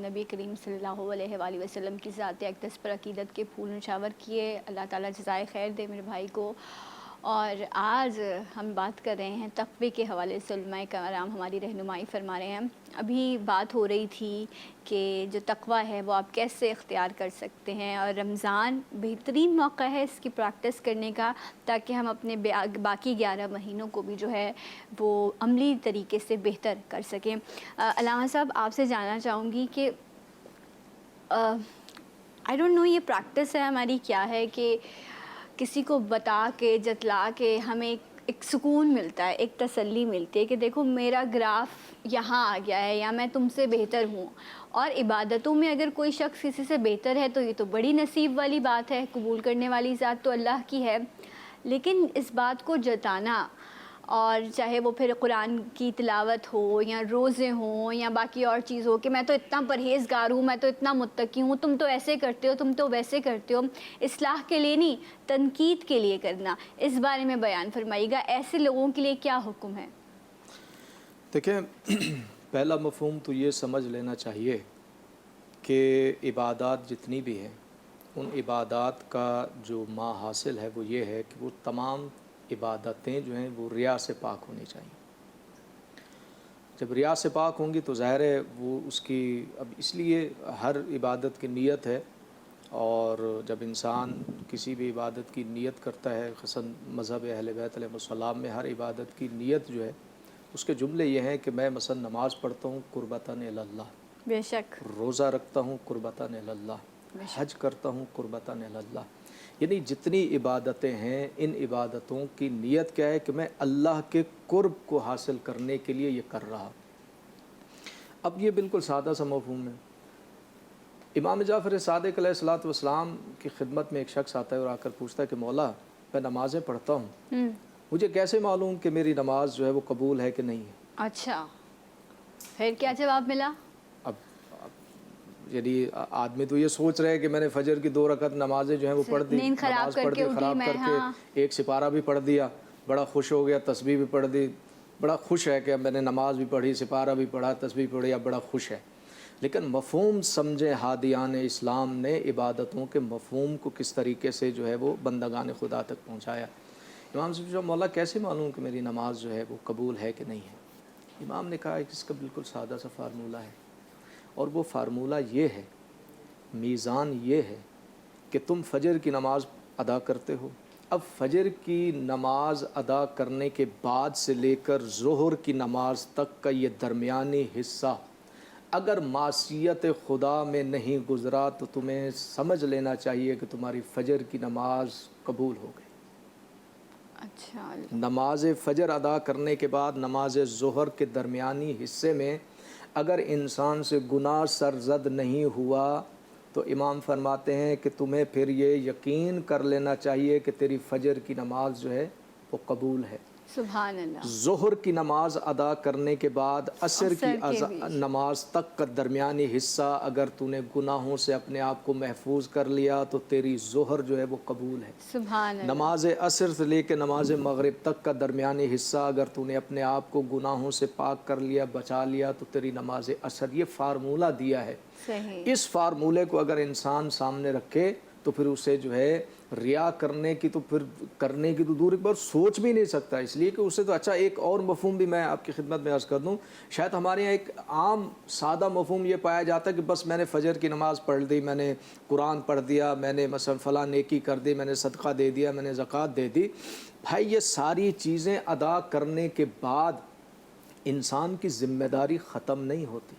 نبی کریم صلی اللہ علیہ وآلہ وسلم کی ذات اقدس پر عقیدت کے پھول نچھاور کیے. اللہ تعالیٰ جزائے خیر دے میرے بھائی کو. اور آج ہم بات کر رہے ہیں تقوی کے حوالے سے. علماء کرام ہماری رہنمائی فرما رہے ہیں. ابھی بات ہو رہی تھی کہ جو تقوی ہے وہ آپ کیسے اختیار کر سکتے ہیں، اور رمضان بہترین موقع ہے اس کی پریکٹس کرنے کا، تاکہ ہم اپنے باقی 11 مہینوں کو بھی جو ہے وہ عملی طریقے سے بہتر کر سکیں. علامہ صاحب، آپ سے جاننا چاہوں گی کہ آئی ڈونٹ نو یہ پریکٹس ہے ہماری کیا ہے کہ کسی کو بتا کے جتلا کے ہمیں ایک سکون ملتا ہے، ایک تسلی ملتی ہے کہ دیکھو میرا گراف یہاں آ گیا ہے، یا میں تم سے بہتر ہوں. اور عبادتوں میں اگر کوئی شخص کسی سے بہتر ہے تو یہ تو بڑی نصیب والی بات ہے، قبول کرنے والی ذات تو اللہ کی ہے. لیکن اس بات کو جتانا، اور چاہے وہ پھر قرآن کی تلاوت ہو یا روزے ہوں یا باقی اور چیز ہو کہ میں تو اتنا پرہیزگار ہوں، میں تو اتنا متقی ہوں، تم تو ایسے کرتے ہو، تم تو ویسے کرتے ہو، اصلاح کے لیے نہیں تنقید کے لیے کرنا، اس بارے میں بیان فرمائیے گا. ایسے لوگوں کے لیے کیا حکم ہے؟ دیکھیں، پہلا مفہوم تو یہ سمجھ لینا چاہیے کہ عبادات جتنی بھی ہیں ان عبادات کا جو ما حاصل ہے وہ یہ ہے کہ وہ تمام عبادتیں جو ہیں وہ ریا سے پاک ہونی چاہیے. جب ریا سے پاک ہوں گی تو ظاہر ہے وہ اس کی، اب اس لیے ہر عبادت کی نیت ہے، اور جب انسان کسی بھی عبادت کی نیت کرتا ہے، خصوصاً مذہب اہل بیت علیہ السلام میں ہر عبادت کی نیت جو ہے اس کے جملے یہ ہیں کہ میں مثلا نماز پڑھتا ہوں قربتاً الی اللہ، بے شک. روزہ رکھتا ہوں قربتاً الی اللہ، حج کرتا ہوں قربتاً الی اللہ. یعنی جتنی عبادتیں ہیں ان عبادتوں کی نیت کیا ہے کہ میں اللہ کے قرب کو حاصل کرنے کے لیے یہ کر رہا. اب یہ بالکل سادہ سا مفہوم ہے. امام جعفر صادق علیہ الصلوۃ والسلام کی خدمت میں ایک شخص آتا ہے اور آ کر پوچھتا ہے کہ مولا، میں نمازیں پڑھتا ہوں، مجھے کیسے معلوم کہ میری نماز جو ہے وہ قبول ہے کہ نہیں ہے؟ اچھا، پھر کیا جواب ملا؟ اب یعنی آدمی تو یہ سوچ رہے کہ میں نے فجر کی 2 رکعت نمازیں جو ہیں وہ پڑھ دی، نماز پڑھ دی، خراب کر کے 1 سپارہ بھی پڑھ دیا، بڑا خوش ہو گیا، تسبیح بھی پڑھ دی، بڑا خوش ہے کہ اب میں نے نماز بھی پڑھی، سپارہ بھی پڑھا، تسبیح پڑھی، اب بڑا خوش ہے. لیکن مفہوم سمجھے ہادیان اسلام نے عبادتوں کے مفہوم کو کس طریقے سے جو ہے وہ بندگان خدا تک پہنچایا. امام سے پوچھا مولا کیسے معلوم کہ میری نماز جو ہے وہ قبول ہے کہ نہیں ہے؟ امام نے کہا کہ اس کا بالکل سادہ سا فارمولہ ہے، اور وہ فارمولہ یہ ہے، میزان یہ ہے کہ تم فجر کی نماز ادا کرتے ہو. اب فجر کی نماز ادا کرنے کے بعد سے لے کر ظہر کی نماز تک کا یہ درمیانی حصہ اگر معصیت خدا میں نہیں گزرا تو تمہیں سمجھ لینا چاہیے کہ تمہاری فجر کی نماز قبول ہو گئی. اچھا، نماز فجر ادا کرنے کے بعد نماز ظہر کے درمیانی حصے میں اگر انسان سے گناہ سرزد نہیں ہوا تو امام فرماتے ہیں کہ تمہیں پھر یہ یقین کر لینا چاہیے کہ تیری فجر کی نماز جو ہے وہ قبول ہے. سبحان اللہ. ظہر کی نماز ادا کرنے کے بعد عصر کی نماز تک کا درمیانی حصہ اگر تو نے گناہوں سے اپنے آپ کو محفوظ کر لیا تو تیری ظہر جو ہے وہ قبول ہے. سبحان اللہ. نماز عصر سے لے کے نماز مغرب تک کا درمیانی حصہ اگر تو نے اپنے آپ کو گناہوں سے پاک کر لیا، بچا لیا تو تیری نماز عصر. یہ فارمولہ دیا ہے. صحیح. اس فارمولے کو اگر انسان سامنے رکھے تو پھر اسے جو ہے ریا کرنے کی تو پھر کرنے کی تو دور پر سوچ بھی نہیں سکتا. اس لیے کہ اسے تو اچھا ایک اور مفہوم بھی میں آپ کی خدمت میں عرض کر دوں. شاید ہمارے یہاں ایک عام سادہ مفہوم یہ پایا جاتا ہے کہ بس میں نے فجر کی نماز پڑھ دی، میں نے قرآن پڑھ دیا، میں نے مثلا فلاں نیکی کر دی، میں نے صدقہ دے دیا، میں نے زکوٰۃ دے دی. بھائی یہ ساری چیزیں ادا کرنے کے بعد انسان کی ذمہ داری ختم نہیں ہوتی.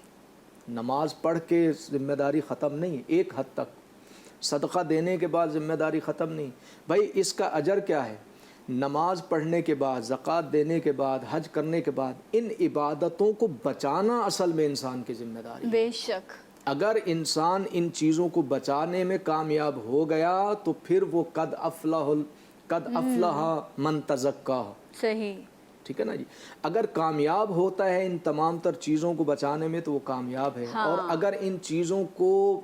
نماز پڑھ کے ذمہ داری ختم نہیں، ایک حد تک. صدقہ دینے کے بعد ذمہ داری ختم نہیں. بھائی اس کا اجر کیا ہے؟ نماز پڑھنے کے بعد، زکوٰۃ دینے کے بعد، حج کرنے کے بعد ان عبادتوں کو بچانا اصل میں انسان کی ذمہ داری ہے۔ بے شک، اگر انسان ان چیزوں کو بچانے میں کامیاب ہو گیا تو پھر وہ قد افلح من تزکا، صحیح، ٹھیک ہے نا جی۔ اگر کامیاب ہوتا ہے ان تمام تر چیزوں کو بچانے میں تو وہ کامیاب ہے، اور اگر ان چیزوں کو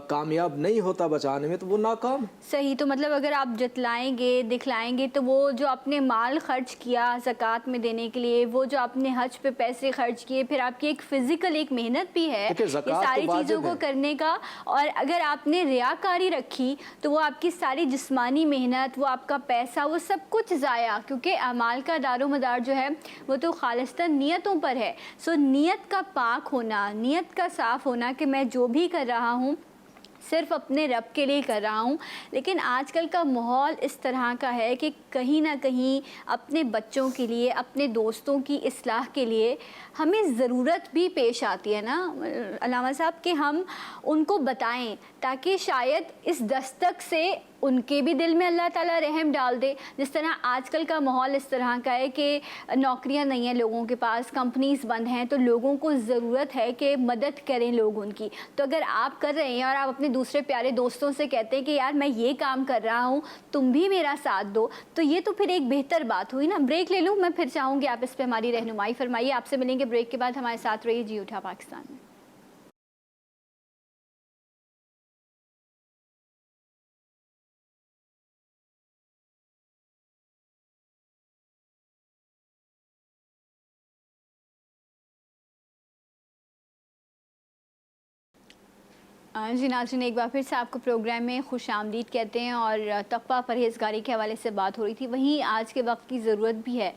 کامیاب نہیں ہوتا بچانے میں تو وہ ناکام۔ صحیح، تو مطلب اگر آپ جتلائیں گے، دکھلائیں گے تو وہ جو اپنے مال خرچ کیا زکوٰۃ میں دینے کے لیے، وہ جو آپ نے حج پہ پیسے خرچ کیے، پھر آپ کی ایک فزیکل ایک محنت بھی ہے یہ ساری چیزوں کو کرنے کا، اور اگر آپ نے ریاکاری رکھی تو وہ آپ کی ساری جسمانی محنت، وہ آپ کا پیسہ، وہ سب کچھ ضائع، کیونکہ اعمال کا دار و مدار جو ہے وہ تو خالصتاً نیتوں پر ہے۔ سو نیت کا پاک ہونا، نیت کا صاف ہونا کہ میں جو بھی کر رہا ہوں صرف اپنے رب کے لیے کر رہا ہوں۔ لیکن آج کل کا ماحول اس طرح کا ہے کہ کہیں نہ کہیں اپنے بچوں کے لیے، اپنے دوستوں کی اصلاح کے لیے ہمیں ضرورت بھی پیش آتی ہے نا علامہ صاحب، کہ ہم ان کو بتائیں تاکہ شاید اس دستک سے ان کے بھی دل میں اللہ تعالیٰ رحم ڈال دے۔ جس طرح آج کل کا ماحول اس طرح کا ہے کہ نوکریاں نہیں ہیں لوگوں کے پاس، کمپنیز بند ہیں، تو لوگوں کو ضرورت ہے کہ مدد کریں لوگ ان کی۔ تو اگر آپ کر رہے ہیں اور آپ اپنے دوسرے پیارے دوستوں سے کہتے ہیں کہ یار میں یہ کام کر رہا ہوں، تم بھی میرا ساتھ دو، تو یہ تو پھر ایک بہتر بات ہوئی نا۔ بریک لے لوں، میں پھر چاہوں گی آپ اس پہ ہماری رہنمائی فرمائیے۔ آپ سے ملیں گے بریک کے بعد، ہمارے ساتھ رہیے جی اٹھا پاکستان میں۔ جی ناظرین، ایک بار پھر سے آپ کو پروگرام میں خوش آمدید کہتے ہیں، اور تقویٰ پرہیزگاری کے حوالے سے بات ہو رہی تھی۔ وہیں آج کے وقت کی ضرورت بھی ہے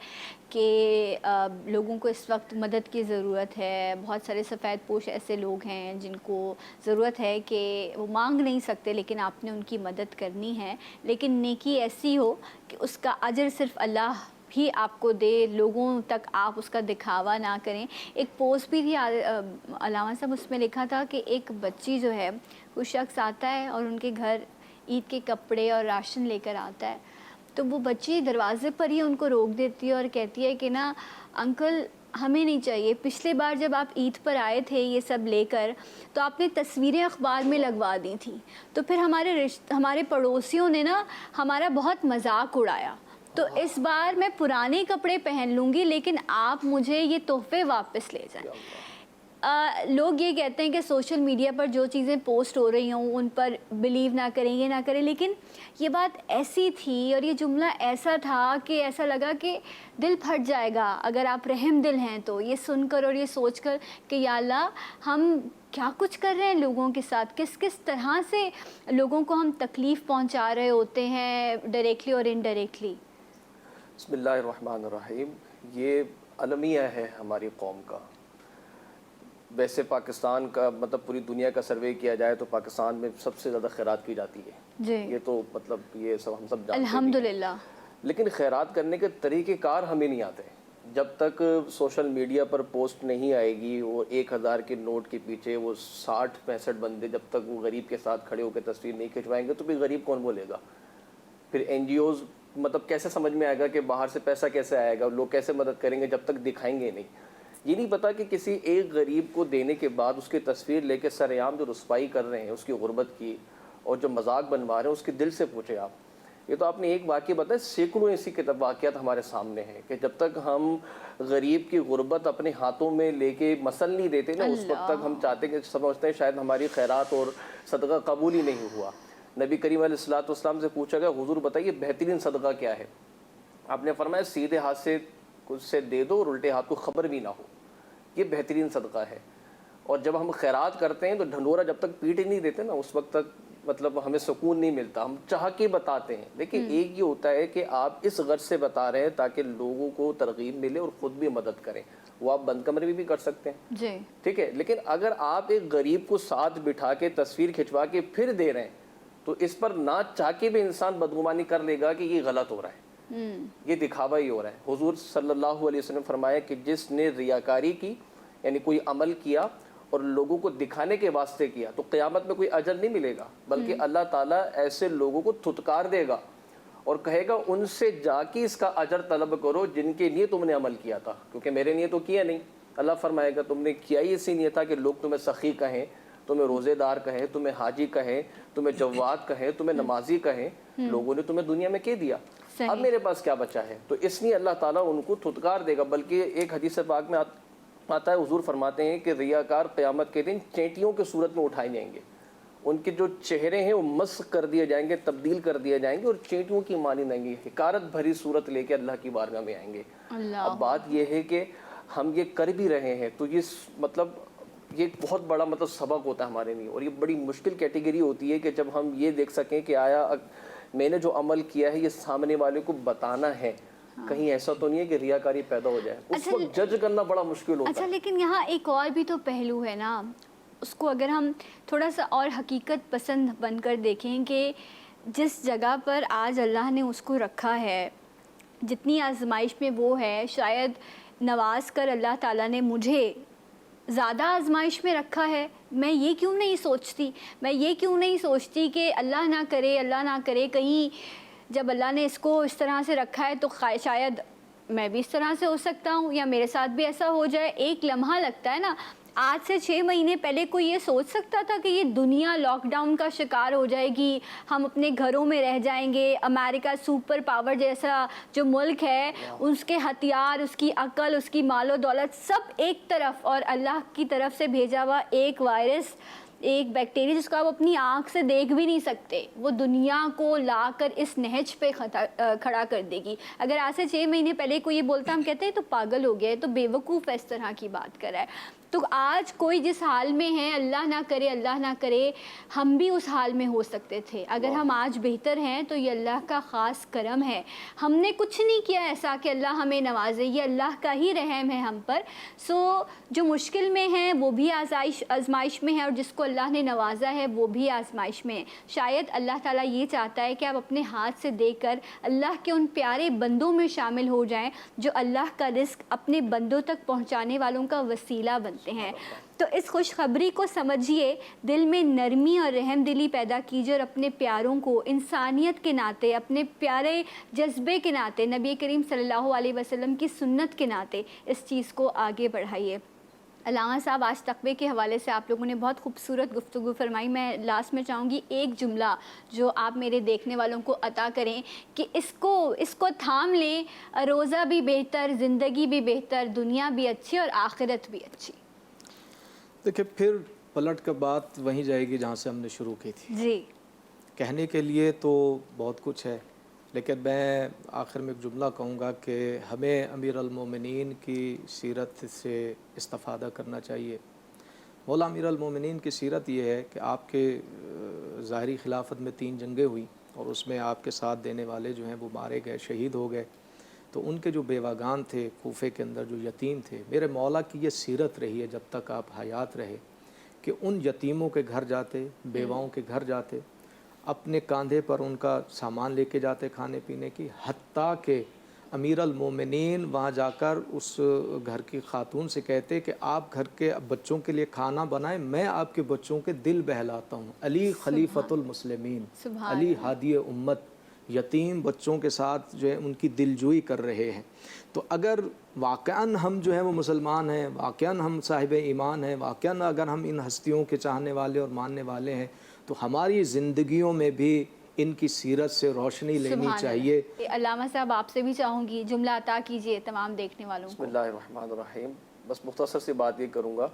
کہ لوگوں کو اس وقت مدد کی ضرورت ہے۔ بہت سارے سفید پوش ایسے لوگ ہیں جن کو ضرورت ہے کہ وہ مانگ نہیں سکتے لیکن آپ نے ان کی مدد کرنی ہے، لیکن نیکی ایسی ہو کہ اس کا اجر صرف اللہ بھی آپ کو دے، لوگوں تک آپ اس کا دکھاوا نہ کریں۔ ایک پوسٹ بھی تھی علامہ صاحب، اس میں لکھا تھا کہ ایک بچی جو ہے، کوئی شخص آتا ہے اور ان کے گھر عید کے کپڑے اور راشن لے کر آتا ہے، تو وہ بچی دروازے پر ہی ان کو روک دیتی ہے اور کہتی ہے کہ نا انکل ہمیں نہیں چاہیے، پچھلے بار جب آپ عید پر آئے تھے یہ سب لے کر تو آپ نے تصویریں اخبار میں لگوا دی تھیں، تو پھر ہمارے پڑوسیوں نے نا ہمارا بہت مذاق اڑایا، تو اس بار میں پرانے کپڑے پہن لوں گی لیکن آپ مجھے یہ تحفے واپس لے جائیں۔ لوگ یہ کہتے ہیں کہ سوشل میڈیا پر جو چیزیں پوسٹ ہو رہی ہوں ان پر بلیو نہ کریں، یہ نہ کریں، لیکن یہ بات ایسی تھی اور یہ جملہ ایسا تھا کہ ایسا لگا کہ دل پھٹ جائے گا اگر آپ رحم دل ہیں تو، یہ سن کر اور یہ سوچ کر کہ یا اللہ ہم کیا کچھ کر رہے ہیں لوگوں کے ساتھ، کس کس طرح سے لوگوں کو ہم تکلیف پہنچا رہے ہوتے ہیں ڈائریکٹلی اور انڈائریکٹلی۔ بسم اللہ الرحمن الرحیم۔ یہ المیہ ہے ہماری قوم کا۔ ویسے پاکستان کا مطلب پوری دنیا کا سروے کیا جائے تو پاکستان میں سب سے زیادہ خیرات کی جاتی ہے جی، یہ تو مطلب یہ سب ہم سب جانتے ہیں الحمدللہ، لیکن خیرات کرنے کے طریقہ کار ہمیں نہیں آتے۔ جب تک سوشل میڈیا پر پوسٹ نہیں آئے گی اور 1000 کے نوٹ کے پیچھے وہ 60-65 بندے جب تک وہ غریب کے ساتھ کھڑے ہو کے تصویر نہیں کھنچوائیں گے تو پھر غریب کون بولے گا؟ پھر NGOز مطلب کیسے سمجھ میں آئے گا کہ باہر سے پیسہ کیسے آئے گا، لوگ کیسے مدد کریں گے جب تک دکھائیں گے نہیں؟ یہ نہیں پتا کہ کسی ایک غریب کو دینے کے بعد اس کی تصویر لے کے سر عام جو رسوائی کر رہے ہیں اس کی غربت کی اور جو مذاق بنوا رہے ہیں اس کے دل سے پوچھے آپ۔ یہ تو آپ نے ایک واقعہ بتایا، سینکڑوں اسی کے واقعات ہمارے سامنے ہیں کہ جب تک ہم غریب کی غربت اپنے ہاتھوں میں لے کے مسل نہیں دیتے نا اس وقت تک ہم چاہتے کہ سمجھتے ہیں شاید ہماری خیرات اور صدقہ قبول ہی نہیں ہوا۔ نبی کریم علیہ الصلوۃ والسلام سے پوچھا گیا حضور بتائیے بہترین صدقہ کیا ہے؟ آپ نے فرمایا سیدھے ہاتھ سے کچھ سے دے دو اور الٹے ہاتھ کو خبر بھی نہ ہو، یہ بہترین صدقہ ہے۔ اور جب ہم خیرات کرتے ہیں تو ڈھنڈورا جب تک پیٹ نہیں دیتے نا اس وقت تک مطلب ہمیں سکون نہیں ملتا، ہم چاہ کے بتاتے ہیں۔ لیکن ایک یہ ہوتا ہے کہ آپ اس غرض سے بتا رہے ہیں تاکہ لوگوں کو ترغیب ملے اور خود بھی مدد کریں، وہ آپ بند کمرے بھی کر سکتے ہیں جی ٹھیک ہے، لیکن اگر آپ ایک غریب کو ساتھ بٹھا کے تصویر کھنچوا کے پھر دے رہے ہیں تو اس پر نہ چاہ کے بھی انسان بدگمانی کر لے گا کہ یہ غلط ہو رہا ہے، یہ دکھاوا ہی ہو رہا ہے۔ حضور صلی اللہ علیہ وسلم فرمایا کہ جس نے ریاکاری کی یعنی کوئی عمل کیا اور لوگوں کو دکھانے کے واسطے کیا تو قیامت میں کوئی اجر نہیں ملے گا، بلکہ اللہ تعالیٰ ایسے لوگوں کو تھتکار دے گا اور کہے گا ان سے جا کے اس کا اجر طلب کرو جن کے لیے تم نے عمل کیا تھا، کیونکہ میرے لیے تو کیا نہیں۔ اللہ فرمائے گا تم نے کیا ہی اسی لیے تھا کہ لوگ تمہیں سخی کہیں، تمہیں روزے دار کہیں، تمہیں حاجی کہیں، تمہیں جواد کہیں، تمہیں نمازی کہیں، لوگوں نے تمہیں دنیا میں کہہ دیا، اب میرے پاس کیا بچا ہے؟ تو اس لیے اللہ تعالیٰ ان کو تھتکار دے گا۔ بلکہ ایک حدیث پاک میں آتا ہے، حضور فرماتے ہیں کہ ریاکار قیامت کے دن چینٹیوں کے صورت میں اٹھائے جائیں گے، ان کے جو چہرے ہیں وہ مسخ کر دیے جائیں گے، تبدیل کر دیے جائیں گے، اور چینٹیوں کی مانند آئیں گے، حقارت بھری صورت لے کے اللہ کی بارگاہ میں آئیں گے۔ اب بات یہ ہے کہ ہم یہ کر بھی رہے ہیں، تو یہ مطلب یہ بہت بڑا مطلب سبق ہوتا ہے ہمارے لیے، اور یہ بڑی مشکل کیٹیگری ہوتی ہے کہ جب ہم یہ دیکھ سکیں کہ آیا میں نے جو عمل کیا ہے یہ سامنے والے کو بتانا ہے، کہیں ایسا تو نہیں ہے کہ ریاکاری پیدا ہو جائے، اس کو جج کرنا بڑا مشکل ہوتا ہے۔ اچھا لیکن یہاں ایک اور بھی تو پہلو ہے نا، اس کو اگر ہم تھوڑا سا اور حقیقت پسند بن کر دیکھیں کہ جس جگہ پر آج اللہ نے اس کو رکھا ہے، جتنی آزمائش میں وہ ہے، شاید نواز کر اللہ تعالیٰ نے مجھے زیادہ آزمائش میں رکھا ہے، میں یہ کیوں نہیں سوچتی کہ اللہ نہ کرے کہیں جب اللہ نے اس کو اس طرح سے رکھا ہے تو شاید میں بھی اس طرح سے ہو سکتا ہوں، یا میرے ساتھ بھی ایسا ہو جائے۔ ایک لمحہ لگتا ہے نا، آج سے 6 مہینے پہلے کوئی یہ سوچ سکتا تھا کہ یہ دنیا لاک ڈاؤن کا شکار ہو جائے گی، ہم اپنے گھروں میں رہ جائیں گے، امریکہ سپر پاور جیسا جو ملک ہے، اس کے ہتھیار، اس کی عقل، اس کی مال و دولت سب ایک طرف، اور اللہ کی طرف سے بھیجا ہوا ایک وائرس، ایک بیکٹیریا جس کو آپ اپنی آنکھ سے دیکھ بھی نہیں سکتے، وہ دنیا کو لا کر اس نہج پہ کھڑا کر دے گی۔ اگر آج سے 6 مہینے پہلے کوئی یہ بولتا، ہم کہتے ہیں تو پاگل ہو گیا ہے، تو بے وقوف ہے اس طرح کی بات کر رہا ہے۔ تو آج کوئی جس حال میں ہے، اللہ نہ کرے ہم بھی اس حال میں ہو سکتے تھے۔ اگر ہم آج بہتر ہیں تو یہ اللہ کا خاص کرم ہے، ہم نے کچھ نہیں کیا ایسا کہ اللہ ہمیں نوازے، یہ اللہ کا ہی رحم ہے ہم پر۔ جو مشکل میں ہیں وہ بھی آزمائش میں ہے، اور جس کو اللہ نے نوازا ہے وہ بھی آزمائش میں ہے۔ شاید اللہ تعالیٰ یہ چاہتا ہے کہ آپ اپنے ہاتھ سے دے کر اللہ کے ان پیارے بندوں میں شامل ہو جائیں جو اللہ کا رزق اپنے بندوں تک پہنچانے والوں کا وسیلہ بنتے ہیں۔ تو اس خوشخبری کو سمجھیے، دل میں نرمی اور رحم دلی پیدا کیجیے، اور اپنے پیاروں کو انسانیت کے ناطے، اپنے پیارے جذبے کے ناطے، نبی کریم صلی اللہ علیہ وسلم کی سنت کے ناطے اس چیز کو آگے بڑھائیے۔ علامہ صاحب، آج تقوی کے حوالے سے آپ لوگوں نے بہت خوبصورت گفتگو فرمائی۔ میں لاسٹ میں چاہوں گی ایک جملہ جو آپ میرے دیکھنے والوں کو عطا کریں کہ اس کو تھام لیں، روزہ بھی بہتر، زندگی بھی بہتر، دنیا بھی اچھی اور آخرت بھی اچھی۔ دیکھیں، پھر پلٹ کر بات وہیں جائے گی جہاں سے ہم نے شروع کی تھی۔ جی، کہنے کے لیے تو بہت کچھ ہے، لیکن میں آخر میں ایک جملہ کہوں گا کہ ہمیں امیر المومنین کی سیرت سے استفادہ کرنا چاہیے۔ مولا امیر المومنین کی سیرت یہ ہے کہ آپ کے ظاہری خلافت میں 3 جنگیں ہوئی، اور اس میں آپ کے ساتھ دینے والے جو ہیں وہ مارے گئے، شہید ہو گئے۔ تو ان کے جو بیواگان تھے کوفے کے اندر، جو یتیم تھے، میرے مولا کی یہ سیرت رہی ہے جب تک آپ حیات رہے کہ ان یتیموں کے گھر جاتے، بیواؤں کے گھر جاتے، اپنے کاندھے پر ان کا سامان لے کے جاتے کھانے پینے کی، حتیٰ کہ امیر المومنین وہاں جا کر اس گھر کی خاتون سے کہتے کہ آپ گھر کے بچوں کے لیے کھانا بنائیں، میں آپ کے بچوں کے دل بہلاتا ہوں۔ علی خلیفۃ المسلمین، علی ہادی امت، یتیم بچوں کے ساتھ جو ہے ان کی دلجوئی کر رہے ہیں۔ تو اگر واقعاً ہم جو ہے وہ مسلمان ہیں، واقعاً ہم صاحب ایمان ہیں، واقعاً اگر ہم ان ہستیوں کے چاہنے والے اور ماننے والے ہیں، تو ہماری زندگیوں میں بھی ان کی سیرت سے روشنی لینی چاہیے۔ علامہ صاحب، آپ سے بھی چاہوں گی جملہ عطا کیجئے تمام دیکھنے والوں کو۔ بسم اللہ الرحمن الرحیم۔ بس مختصر سی بات یہ کروں گا،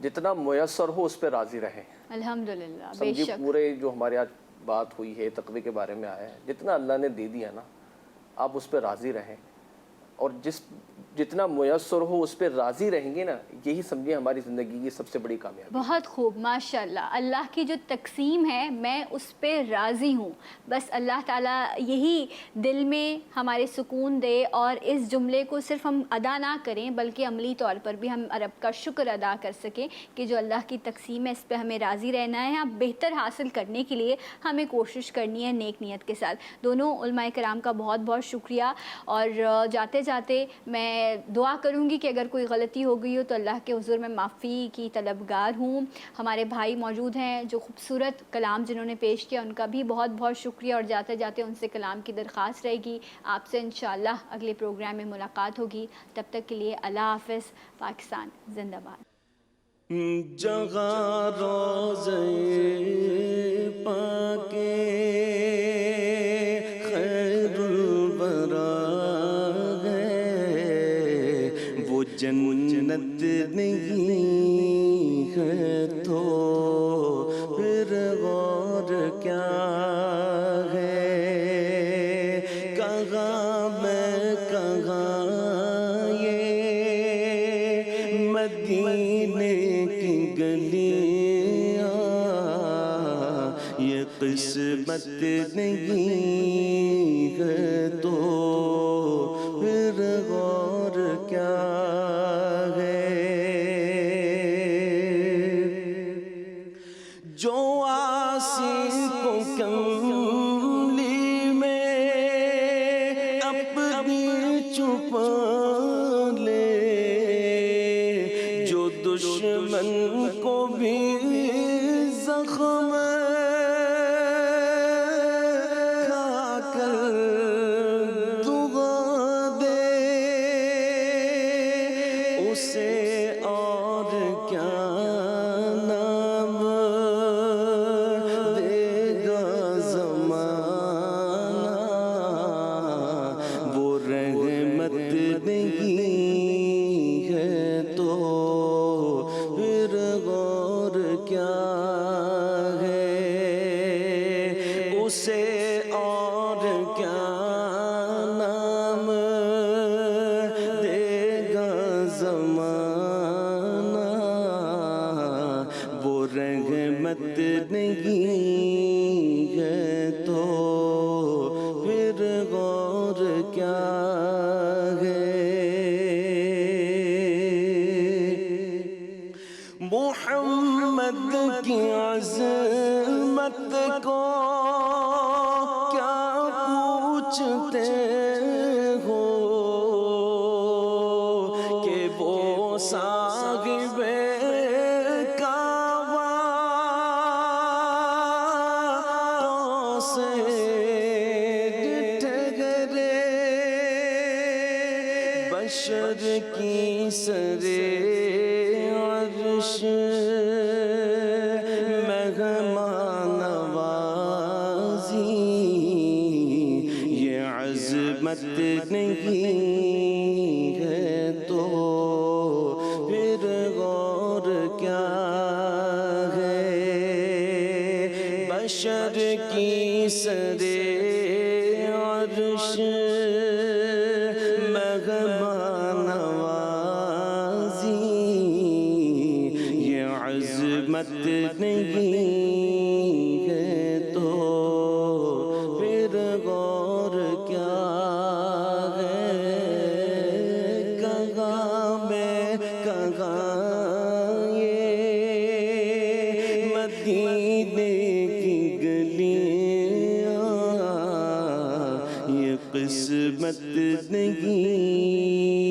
جتنا میسر ہو اس پہ راضی رہیں۔ الحمدللہ، بے سمجھے شک۔ پورے جو ہمارے آج بات ہوئی ہے تقوی کے بارے میں آیا ہے، جتنا اللہ نے دے دیا نا، آپ اس پہ راضی رہیں، اور جتنا میسر ہو اس پہ راضی رہیں گے نا، یہی سمجھے ہماری زندگی کی سب سے بڑی کامیابی۔ بہت خوب، ماشاءاللہ۔ اللہ کی جو تقسیم ہے میں اس پہ راضی ہوں، بس اللہ تعالیٰ یہی دل میں ہمارے سکون دے، اور اس جملے کو صرف ہم ادا نہ کریں بلکہ عملی طور پر بھی ہم رب کا شکر ادا کر سکیں کہ جو اللہ کی تقسیم ہے اس پہ ہمیں راضی رہنا ہے۔ اب بہتر حاصل کرنے کے لیے ہمیں کوشش کرنی ہے نیک نیت کے ساتھ۔ دونوں علماء کرام کا بہت بہت شکریہ، اور جاتے جاتے میں میں دعا کروں گی کہ اگر کوئی غلطی ہو گئی ہو تو اللہ کے حضور میں معافی کی طلبگار ہوں. ہمارے بھائی موجود ہیں جو خوبصورت کلام جنہوں نے پیش کیا, ان کا بھی بہت بہت شکریہ, اور جاتے جاتے ان سے کلام کی درخواست رہے گی آپ سے انشاءاللہ اگلے پروگرام میں ملاقات ہوگی. تب تک کے لیے اللہ حافظ. پاکستان زندہ باد. جگہ روزے پاک خیر الورا ہے, وہ جنت نہیں ہے تو پھر غور کیا ہے. کہاں میں کہاں یہ مدینے کی گلیاں, یہ قسمت نہیں ہے تو پھر غور کیا ہے. جو آسی کو کملی میں اپنی چھپا لے, جو دشمن کو بھی زخم کھا کر دعا دے, اسے اور کیا نام دے گا زمانہ. وہ رحمت نہیں ہے تو پھر غور کیا ہے. اسے اور کیا نام دے گا زمانہ. وہ رحمت نہیں ہے تو پھر غور کیا ہے. محمد کی عظمت کو کیا پوچھتے ہو کہ وہ صاحب کعبہ سے ٹھہرے, بشر کی سرے عرش مہمان نوازی, یہ عظمت نہیں ہے تو پھر غور کیا ہے. بشر کی سرے عرش مہمان نوازی, یہ عظمت نہیں ہے تو پھر غور کیا ہے. کہاں میں کہاں یہ مدینے کی گلیاں, یہ قسمت نہیں